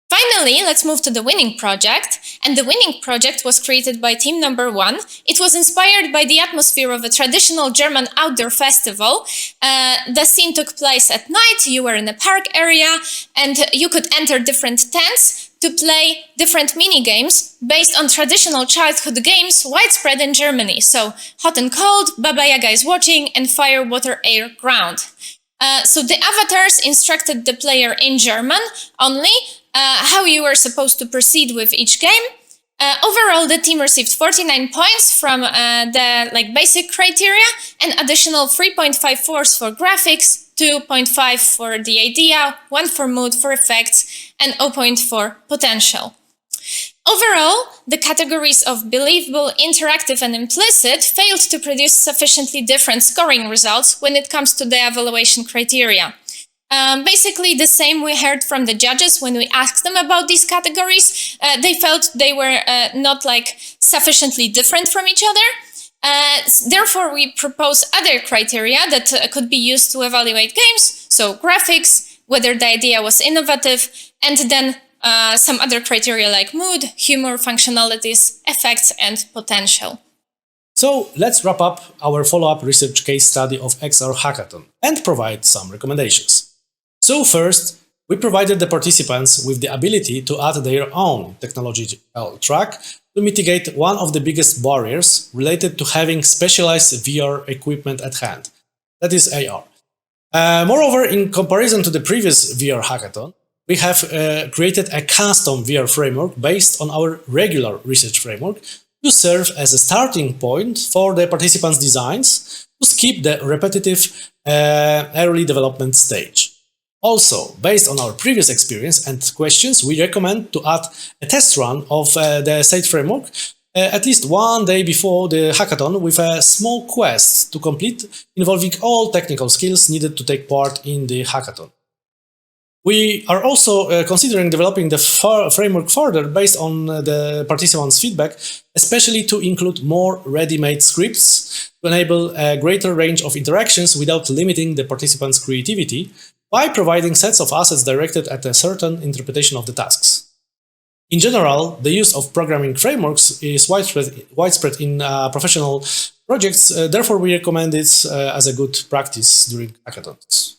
[SPEAKER 5] Finally, let's move to the winning project. And the winning project was created by team number 1. It was inspired by the atmosphere of a traditional German outdoor festival. The scene took place at night, you were in a park area, and you could enter different tents to play different mini-games based on traditional childhood games widespread in Germany. So hot and cold, Baba Yaga is watching, and fire, water, air, ground. So the avatars instructed the player in German only how you were supposed to proceed with each game. Overall, the team received 49 points from the basic criteria and additional 3.54 for graphics, 2.5 for the idea, 1 for mood, for effects, and 0.4 for potential. Overall, the categories of believable, interactive, and implicit failed to produce sufficiently different scoring results when it comes to the evaluation criteria. Basically, the same we heard from the judges when we asked them about these categories. They felt they were not sufficiently different from each other. Therefore, we propose other criteria that could be used to evaluate games. So graphics, whether the idea was innovative, and then some other criteria like mood, humor, functionalities, effects, and potential.
[SPEAKER 4] So let's wrap up our follow-up research case study of XR Hackathon and provide some recommendations. So first, we provided the participants with the ability to add their own technological track to mitigate one of the biggest barriers related to having specialized VR equipment at hand, that is AR. Moreover, in comparison to the previous VR hackathon, we have created a custom VR framework based on our regular research framework to serve as a starting point for the participants' designs to skip the repetitive early development stage. Also, based on our previous experience and questions, we recommend to add a test run of the state framework at least one day before the hackathon with a small quest to complete involving all technical skills needed to take part in the hackathon. We are also considering developing the framework further based on the participants' feedback, especially to include more ready-made scripts to enable a greater range of interactions without limiting the participants' creativity by providing sets of assets directed at a certain interpretation of the tasks. In general, the use of programming frameworks is widespread in professional projects, therefore we recommend it as a good practice during hackathons.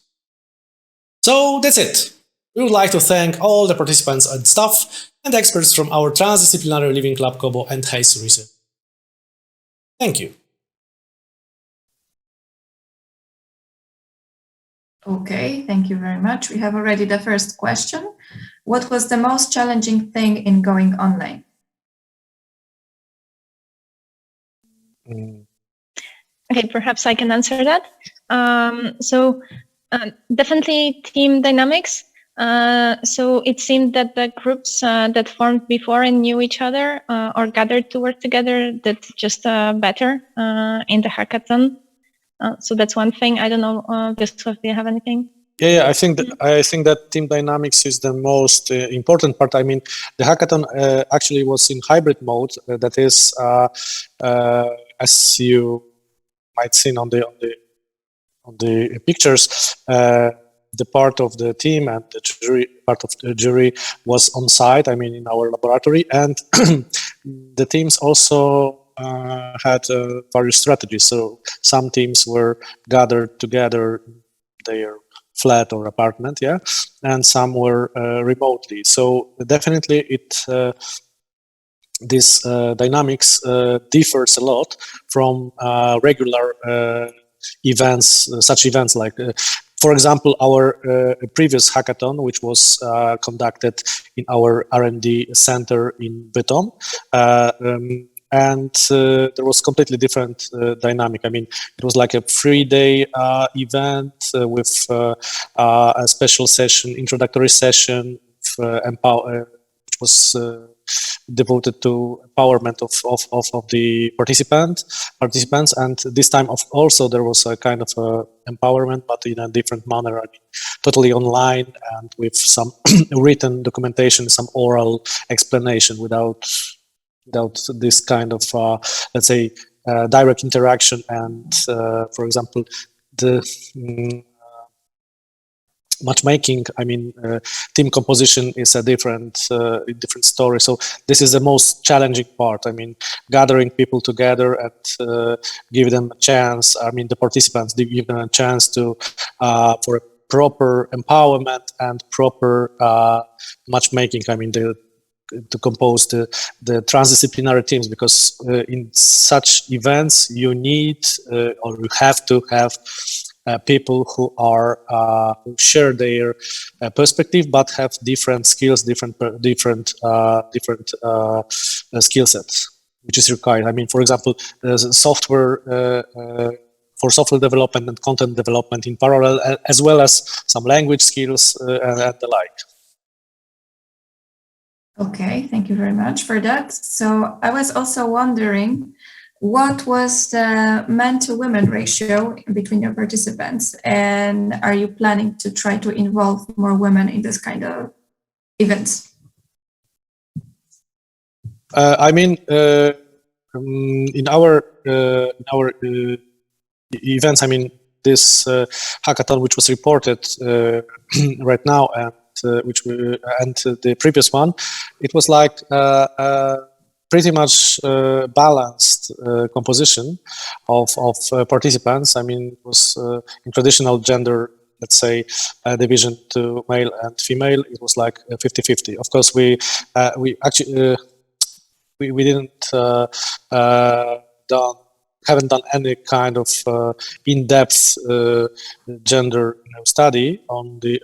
[SPEAKER 4] So that's it. We would like to thank all the participants and staff and experts from our Transdisciplinary Living Lab Kobo and HACE research. Thank you.
[SPEAKER 2] Okay, thank you very much. We have already the first question. What was the most challenging thing in going online?
[SPEAKER 9] Okay, perhaps I can answer that. Definitely team dynamics. So it seemed that the groups that formed before and knew each other or gathered to work together did just better in the hackathon. So that's one thing. I don't know, Gustav, do you have anything?
[SPEAKER 6] Yeah, I think that team dynamics is the most important part. I mean, the hackathon actually was in hybrid mode. That is, as you might see on the pictures, the part of the team and the jury, part of the jury was on site. I mean, in our laboratory, and the teams also had various strategies. So some teams were gathered together in their flat or apartment, yeah, and some were remotely. So definitely this dynamics differs a lot from regular events, such events like, for example, our previous hackathon, which was conducted in our R&D center in Bytom. And there was completely different dynamic. I mean, it was like a 3-day event with a special session, introductory session, which was devoted to empowerment of the participants. And this time, also there was a kind of empowerment, but in a different manner. I mean, totally online and with some written documentation, some oral explanation without this kind of, let's say, direct interaction. And, for example, the matchmaking, I mean, team composition is a different story. So this is the most challenging part. I mean, gathering people together and give them a chance. I mean, the participants, they give them a chance to for a proper empowerment and proper matchmaking. I mean, to compose the transdisciplinary teams, because in such events you need or you have to have people who are who share their perspective but have different skills, different skill sets, which is required. I mean, for example, there's software for software development and content development in parallel, as well as some language skills and the like.
[SPEAKER 2] Okay, thank you very much for that. So I was also wondering, what was the men to women ratio between your participants? And are you planning to try to involve more women in this kind of events?
[SPEAKER 6] I mean, in our events, I mean, this hackathon, which was reported right now, and the previous one, it was like pretty much balanced composition of participants. I mean, it was in traditional gender, let's say, division to male and female. It was like 50-50. Of course, we actually we didn't haven't done any kind of in-depth gender study on the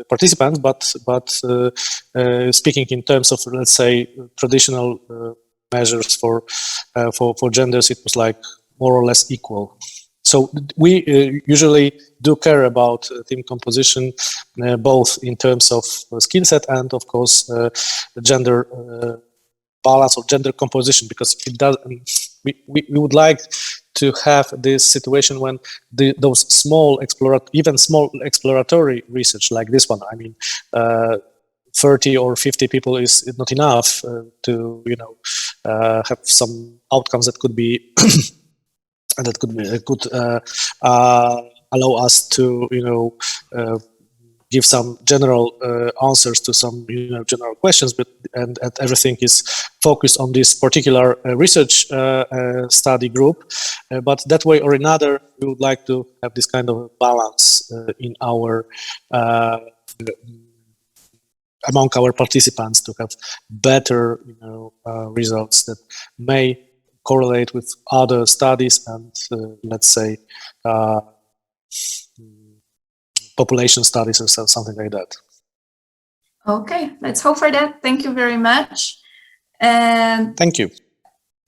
[SPEAKER 6] participants, but speaking in terms of, let's say, traditional measures for genders, it was like more or less equal. So we usually do care about team composition, both in terms of skill set and, of course, gender balance or gender composition, because it does. We would like to have this situation when those small exploratory research like this one. I mean, 30 or 50 people is not enough to have some outcomes that could be could allow us to give some general answers to some general questions, but and everything is focused on this particular research study group. But that way or another, we would like to have this kind of balance in our among our participants, to have better results that may correlate with other studies and let's say population studies or something like that.
[SPEAKER 2] Okay, let's hope for that. Thank you very much. And
[SPEAKER 6] thank you.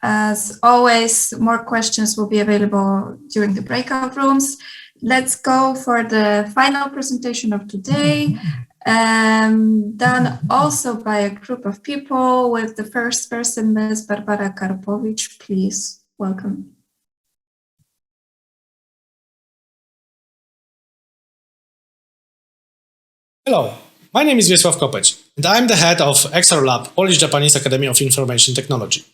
[SPEAKER 2] As always, more questions will be available during the breakout rooms. Let's go for the final presentation of today, done also by a group of people, with the first person, Ms. Barbara Karpowicz. Please, welcome.
[SPEAKER 4] Hello, my name is Wiesław Kopeć, and I'm the head of XR Lab, Polish-Japanese Academy of Information Technology.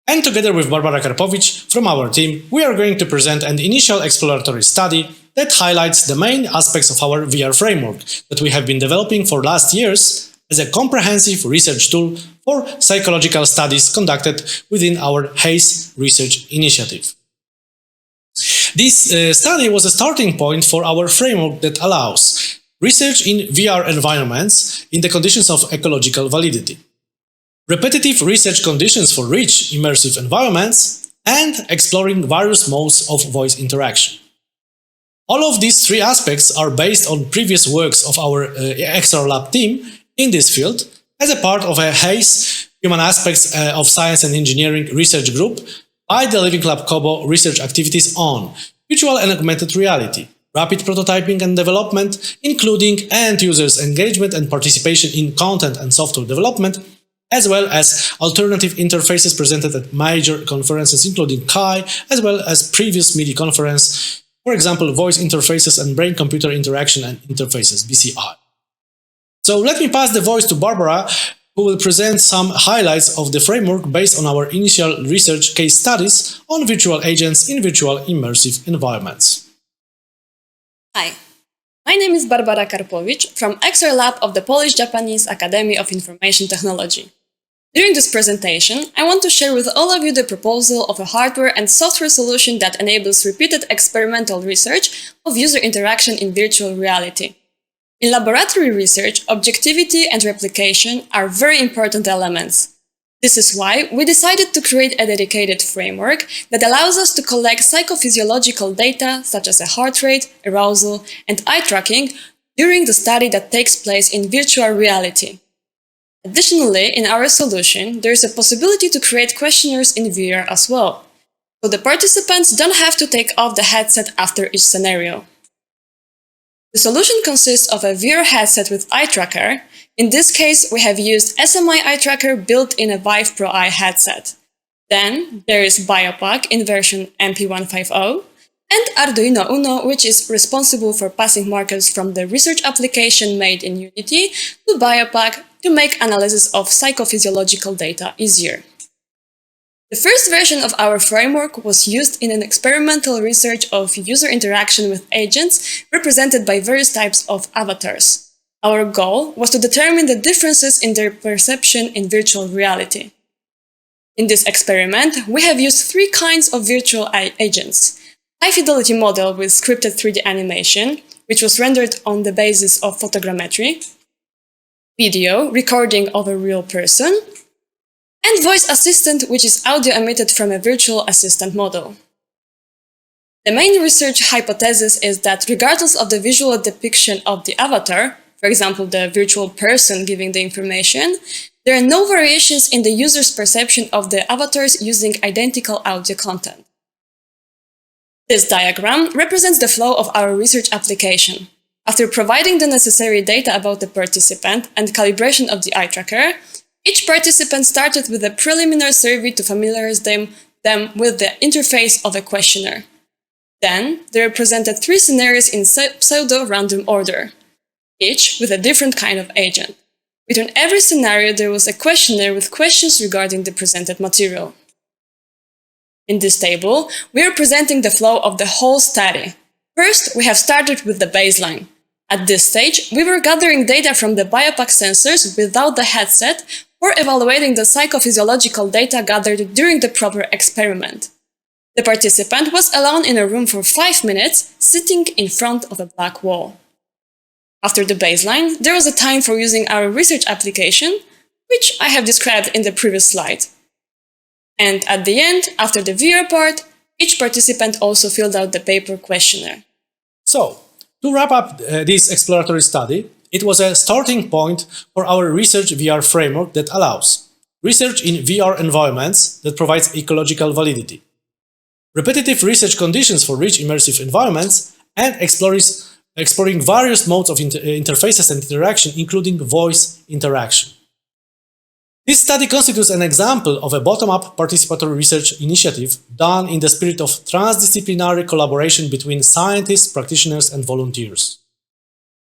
[SPEAKER 4] And together with Barbara Karpowicz from our team, we are going to present an initial exploratory study that highlights the main aspects of our VR framework that we have been developing for last years as a comprehensive research tool for psychological studies conducted within our HACE research initiative. This study was a starting point for our framework that allows research in VR environments in the conditions of ecological validity, repetitive research conditions for rich immersive environments, and exploring various modes of voice interaction. All of these three aspects are based on previous works of our XR Lab team in this field as a part of a HACE Human Aspects of Science and Engineering research group by the Living Lab Kobo research activities on virtual and augmented reality, rapid prototyping and development, including end users' engagement and participation in content and software development, as well as alternative interfaces presented at major conferences including CHI, as well as previous MIDI conference, for example, voice interfaces and brain-computer interaction and interfaces, BCI. So let me pass the voice to Barbara, who will present some highlights of the framework based on our initial research case studies on virtual agents in virtual immersive environments.
[SPEAKER 10] Hi, my name is Barbara Karpowicz from XR Lab of the Polish-Japanese Academy of Information Technology. During this presentation, I want to share with all of you the proposal of a hardware and software solution that enables repeated experimental research of user interaction in virtual reality. In laboratory research, objectivity and replication are very important elements. This is why we decided to create a dedicated framework that allows us to collect psychophysiological data such as heart rate, arousal, and eye tracking during the study that takes place in virtual reality. Additionally, in our solution, there is a possibility to create questionnaires in VR as well, so the participants don't have to take off the headset after each scenario. The solution consists of a VR headset with eye tracker, In this case, we have used SMI eye tracker built in a Vive Pro Eye headset. Then there is BioPack in version MP150 and Arduino Uno, which is responsible for passing markers from the research application made in Unity to BioPack to make analysis of psychophysiological data easier. The first version of our framework was used in an experimental research of user interaction with agents represented by various types of avatars. Our goal was to determine the differences in their perception in virtual reality. In this experiment, we have used three kinds of virtual agents. High-fidelity model with scripted 3D animation, which was rendered on the basis of photogrammetry, video recording of a real person, and voice assistant, which is audio emitted from a virtual assistant model. The main research hypothesis is that regardless of the visual depiction of the avatar, for example, the virtual person giving the information, there are no variations in the user's perception of the avatars using identical audio content. This diagram represents the flow of our research application. After providing the necessary data about the participant and calibration of the eye tracker, each participant started with a preliminary survey to familiarize them with the interface of a questionnaire. Then, they were presented three scenarios in pseudo-random order, each with a different kind of agent. Between every scenario, there was a questionnaire with questions regarding the presented material. In this table, we are presenting the flow of the whole study. First, we have started with the baseline. At this stage, we were gathering data from the BioPack sensors without the headset or evaluating the psychophysiological data gathered during the proper experiment. The participant was alone in a room for 5 minutes, sitting in front of a black wall. After the baseline, there was a time for using our research application, which I have described in the previous slide. And at the end, after the VR part, each participant also filled out the paper questionnaire.
[SPEAKER 4] So, to wrap up this exploratory study, it was a starting point for our research VR framework that allows research in VR environments that provides ecological validity, repetitive research conditions for rich immersive environments, and exploring various modes of interfaces and interaction, including voice interaction. This study constitutes an example of a bottom-up participatory research initiative done in the spirit of transdisciplinary collaboration between scientists, practitioners, and volunteers.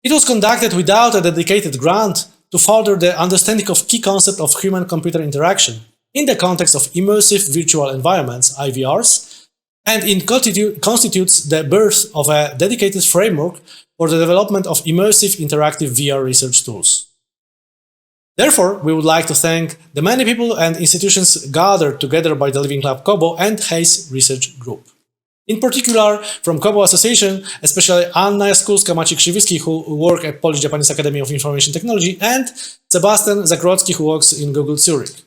[SPEAKER 4] It was conducted without a dedicated grant to further the understanding of key concepts of human-computer interaction in the context of immersive virtual environments, IVRs, and it constitutes the birth of a dedicated framework for the development of immersive interactive VR research tools. Therefore, we would like to thank the many people and institutions gathered together by the Living Lab Kobo and HACE Research Group. In particular, from Kobo Association, especially Anna Jaskulska-Maciej-Krzywicki, who work at Polish-Japanese Academy of Information Technology, and Sebastian Zakrodzki, who works in Google Zurich.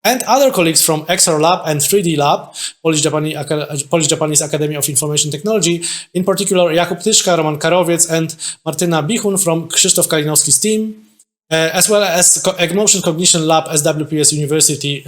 [SPEAKER 4] And other colleagues from XR Lab and 3D Lab, Polish-Japanese Academy of Information Technology, in particular Jakub Tyszka, Roman Karowiec, and Martyna Bichun from Krzysztof Kalinowski's team, as well as Emotion Cognition Lab, SWPS University,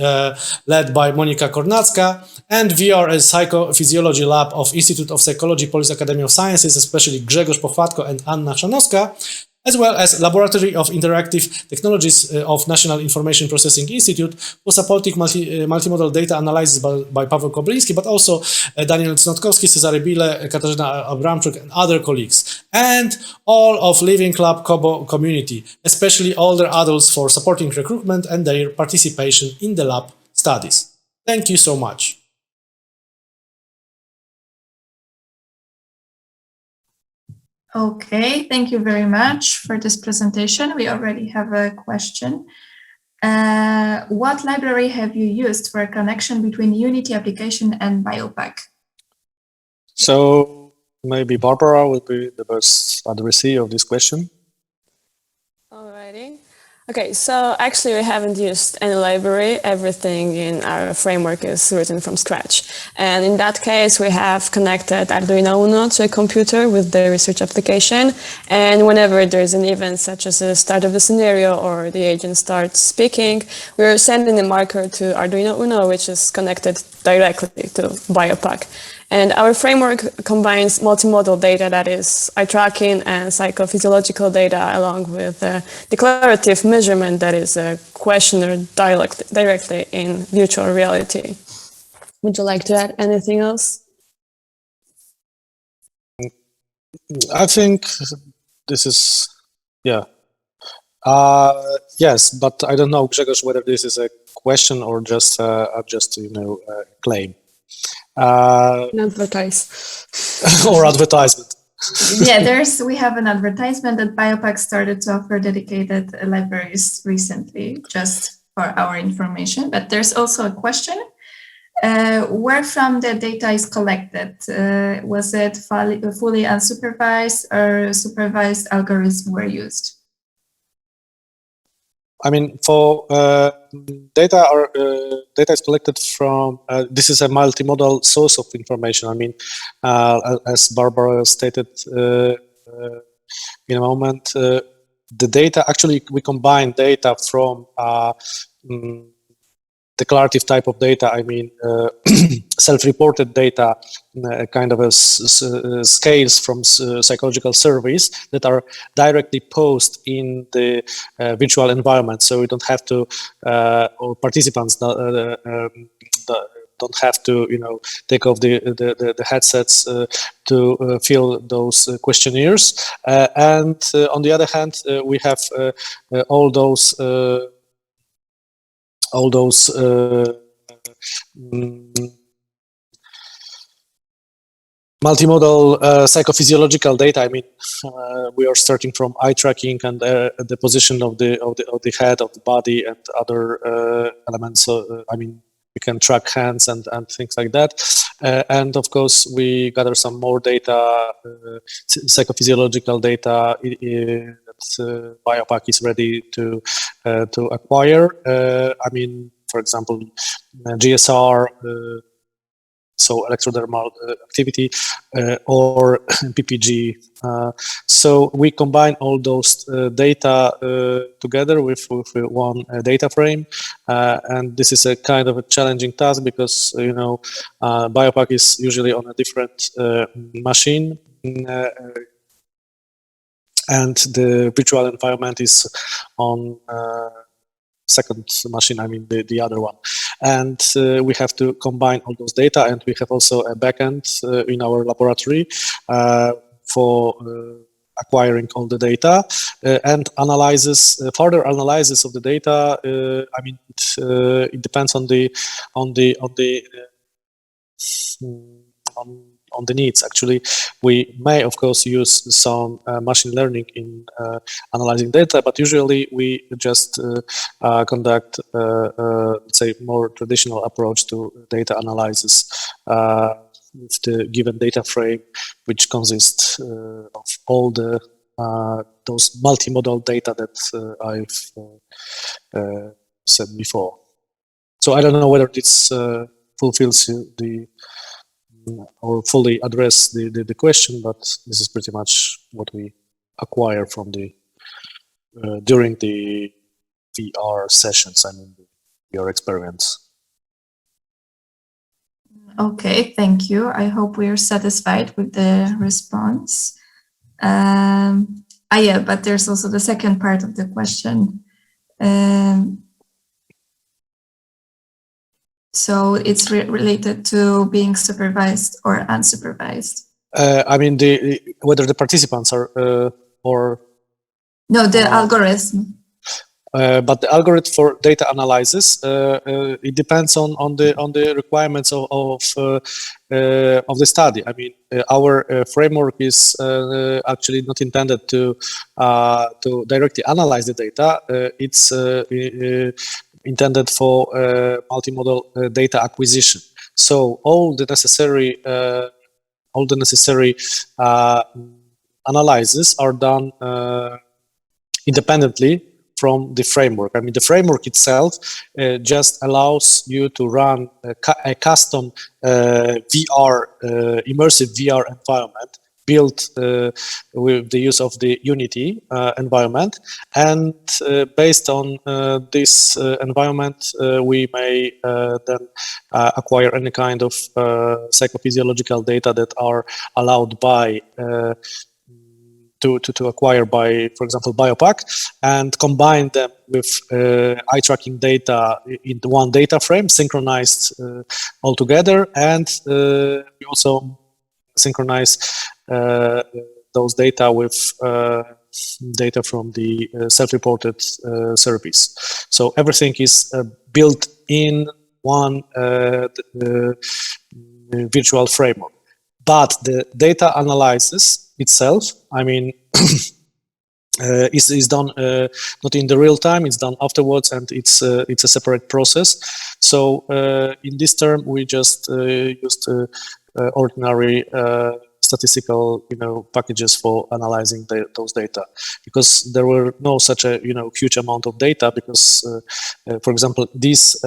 [SPEAKER 4] led by Monika Kornacka, and VR and Psychophysiology Lab of Institute of Psychology, Polish Academy of Sciences, especially Grzegorz Pochwatko and Anna Chrzanowska, as well as Laboratory of Interactive Technologies of National Information Processing Institute, for supporting multimodal data analysis by Paweł Kobliński, but also Daniel Cnotkowski, Cezary Bile, Katarzyna Abramczuk, and other colleagues, and all of Living Lab Kobo community, especially older adults, for supporting recruitment and their participation in the lab studies. Thank you so much.
[SPEAKER 2] Okay, thank you very much for this presentation. We already have a question. What library have you used for a connection between Unity application and BioPack?
[SPEAKER 6] So maybe Barbara will be the best addressee of this question.
[SPEAKER 10] Alrighty. Okay, so actually we haven't used any library. Everything in our framework is written from scratch. And in that case, we have connected Arduino Uno to a computer with the research application. And whenever there's an event such as the start of the scenario or the agent starts speaking, we're sending a marker to Arduino Uno, which is connected directly to BioPack. And our framework combines multimodal data, that is eye tracking and psychophysiological data, along with declarative measurement, that is a questionnaire directly in virtual reality. Would you like to add anything else?
[SPEAKER 6] I think this is, yeah. Yes, but I don't know, Grzegorz, whether this is a question or just a claim.
[SPEAKER 10] Advertise.
[SPEAKER 6] Or advertisement.
[SPEAKER 2] Yeah, we have an advertisement that Biopack started to offer dedicated libraries recently, just for our information. But there's also a question. Where from the data is collected? Was it fully unsupervised or supervised algorithms were used?
[SPEAKER 6] I mean, for data is collected from, this is a multimodal source of information. I mean, as Barbara stated in a moment, the data, actually, we combine data from declarative type of data, I mean, self-reported data, kind of scales from psychological surveys that are directly posted in the virtual environment. So we don't have to, or participants don't have to, take off the headsets to fill those questionnaires. And on the other hand, we have all those multimodal psychophysiological data. I mean, we are starting from eye tracking and the position of the head, of the body, and other elements. So, I mean, we can track hands and things like that. And of course, we gather some more data, psychophysiological data that Biopack is ready to acquire. I mean, for example, GSR, so electrodermal activity, or PPG. So we combine all those data together with one data frame, and this is a kind of a challenging task because Biopack is usually on a different machine, and the virtual environment is on second machine, I mean the other one. And we have to combine all those data, and we have also a backend in our laboratory for acquiring all the data and further analysis of the data. I mean, it depends on the needs. Actually, we may, of course, use some machine learning in analyzing data, but usually we just conduct, let's say, more traditional approach to data analysis with the given data frame, which consists of all the those multimodal data that I've said before. So I don't know whether this fulfills the or fully address the question, but this is pretty much what we acquire from the during the VR sessions, I mean, the VR experiments.
[SPEAKER 2] Okay, thank you. I hope we are satisfied with the response. Yeah, but there's also the second part of the question. So it's related to being supervised or unsupervised.
[SPEAKER 6] I mean, whether the participants are or
[SPEAKER 2] no, the algorithm.
[SPEAKER 6] But the algorithm for data analysis, it depends on the requirements of the study. I mean, our framework is actually not intended to directly analyze the data. It's intended for multimodal data acquisition. So all the necessary analyses are done independently from the framework. I mean, the framework itself just allows you to run a custom immersive VR environment built with the use of the Unity environment, and based on this environment, we may then acquire any kind of psychophysiological data that are allowed by to acquire by, for example, Biopack, and combine them with eye tracking data into one data frame, synchronized all together, and we also synchronize those data with data from the self-reported service. So everything is built in one virtual framework. But the data analysis itself, I mean, is done not in the real time. It's done afterwards, and it's a separate process. So in this term, we just used ordinary statistical, packages for analyzing those data, because there were no such a huge amount of data. Because, for example, this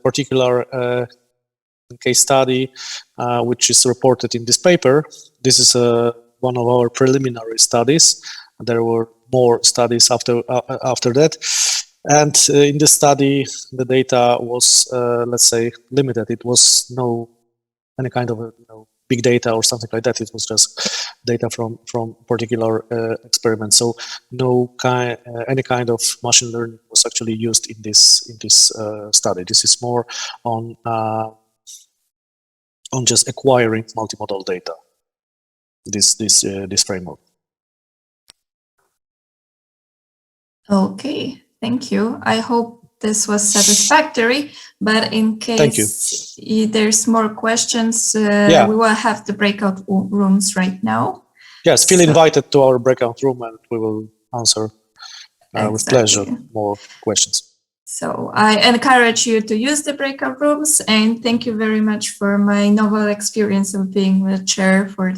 [SPEAKER 6] particular case study, which is reported in this paper, this is one of our preliminary studies. There were more studies after that, and in this study, the data was, let's say, limited. It was no any kind of big data or something like that. It was just data from particular experiments. So no any kind of machine learning was actually used in this study. This is more on just acquiring multimodal data. This framework.
[SPEAKER 2] Okay, thank you. I hope this was satisfactory, but in case there's more questions, we will have the breakout rooms right now.
[SPEAKER 6] Yes, feel invited to our breakout room, and we will answer with pleasure more questions.
[SPEAKER 2] So I encourage you to use the breakout rooms, and thank you very much for my novel experience of being the chair for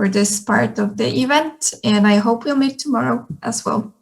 [SPEAKER 2] this part of the event, and I hope we'll meet tomorrow as well.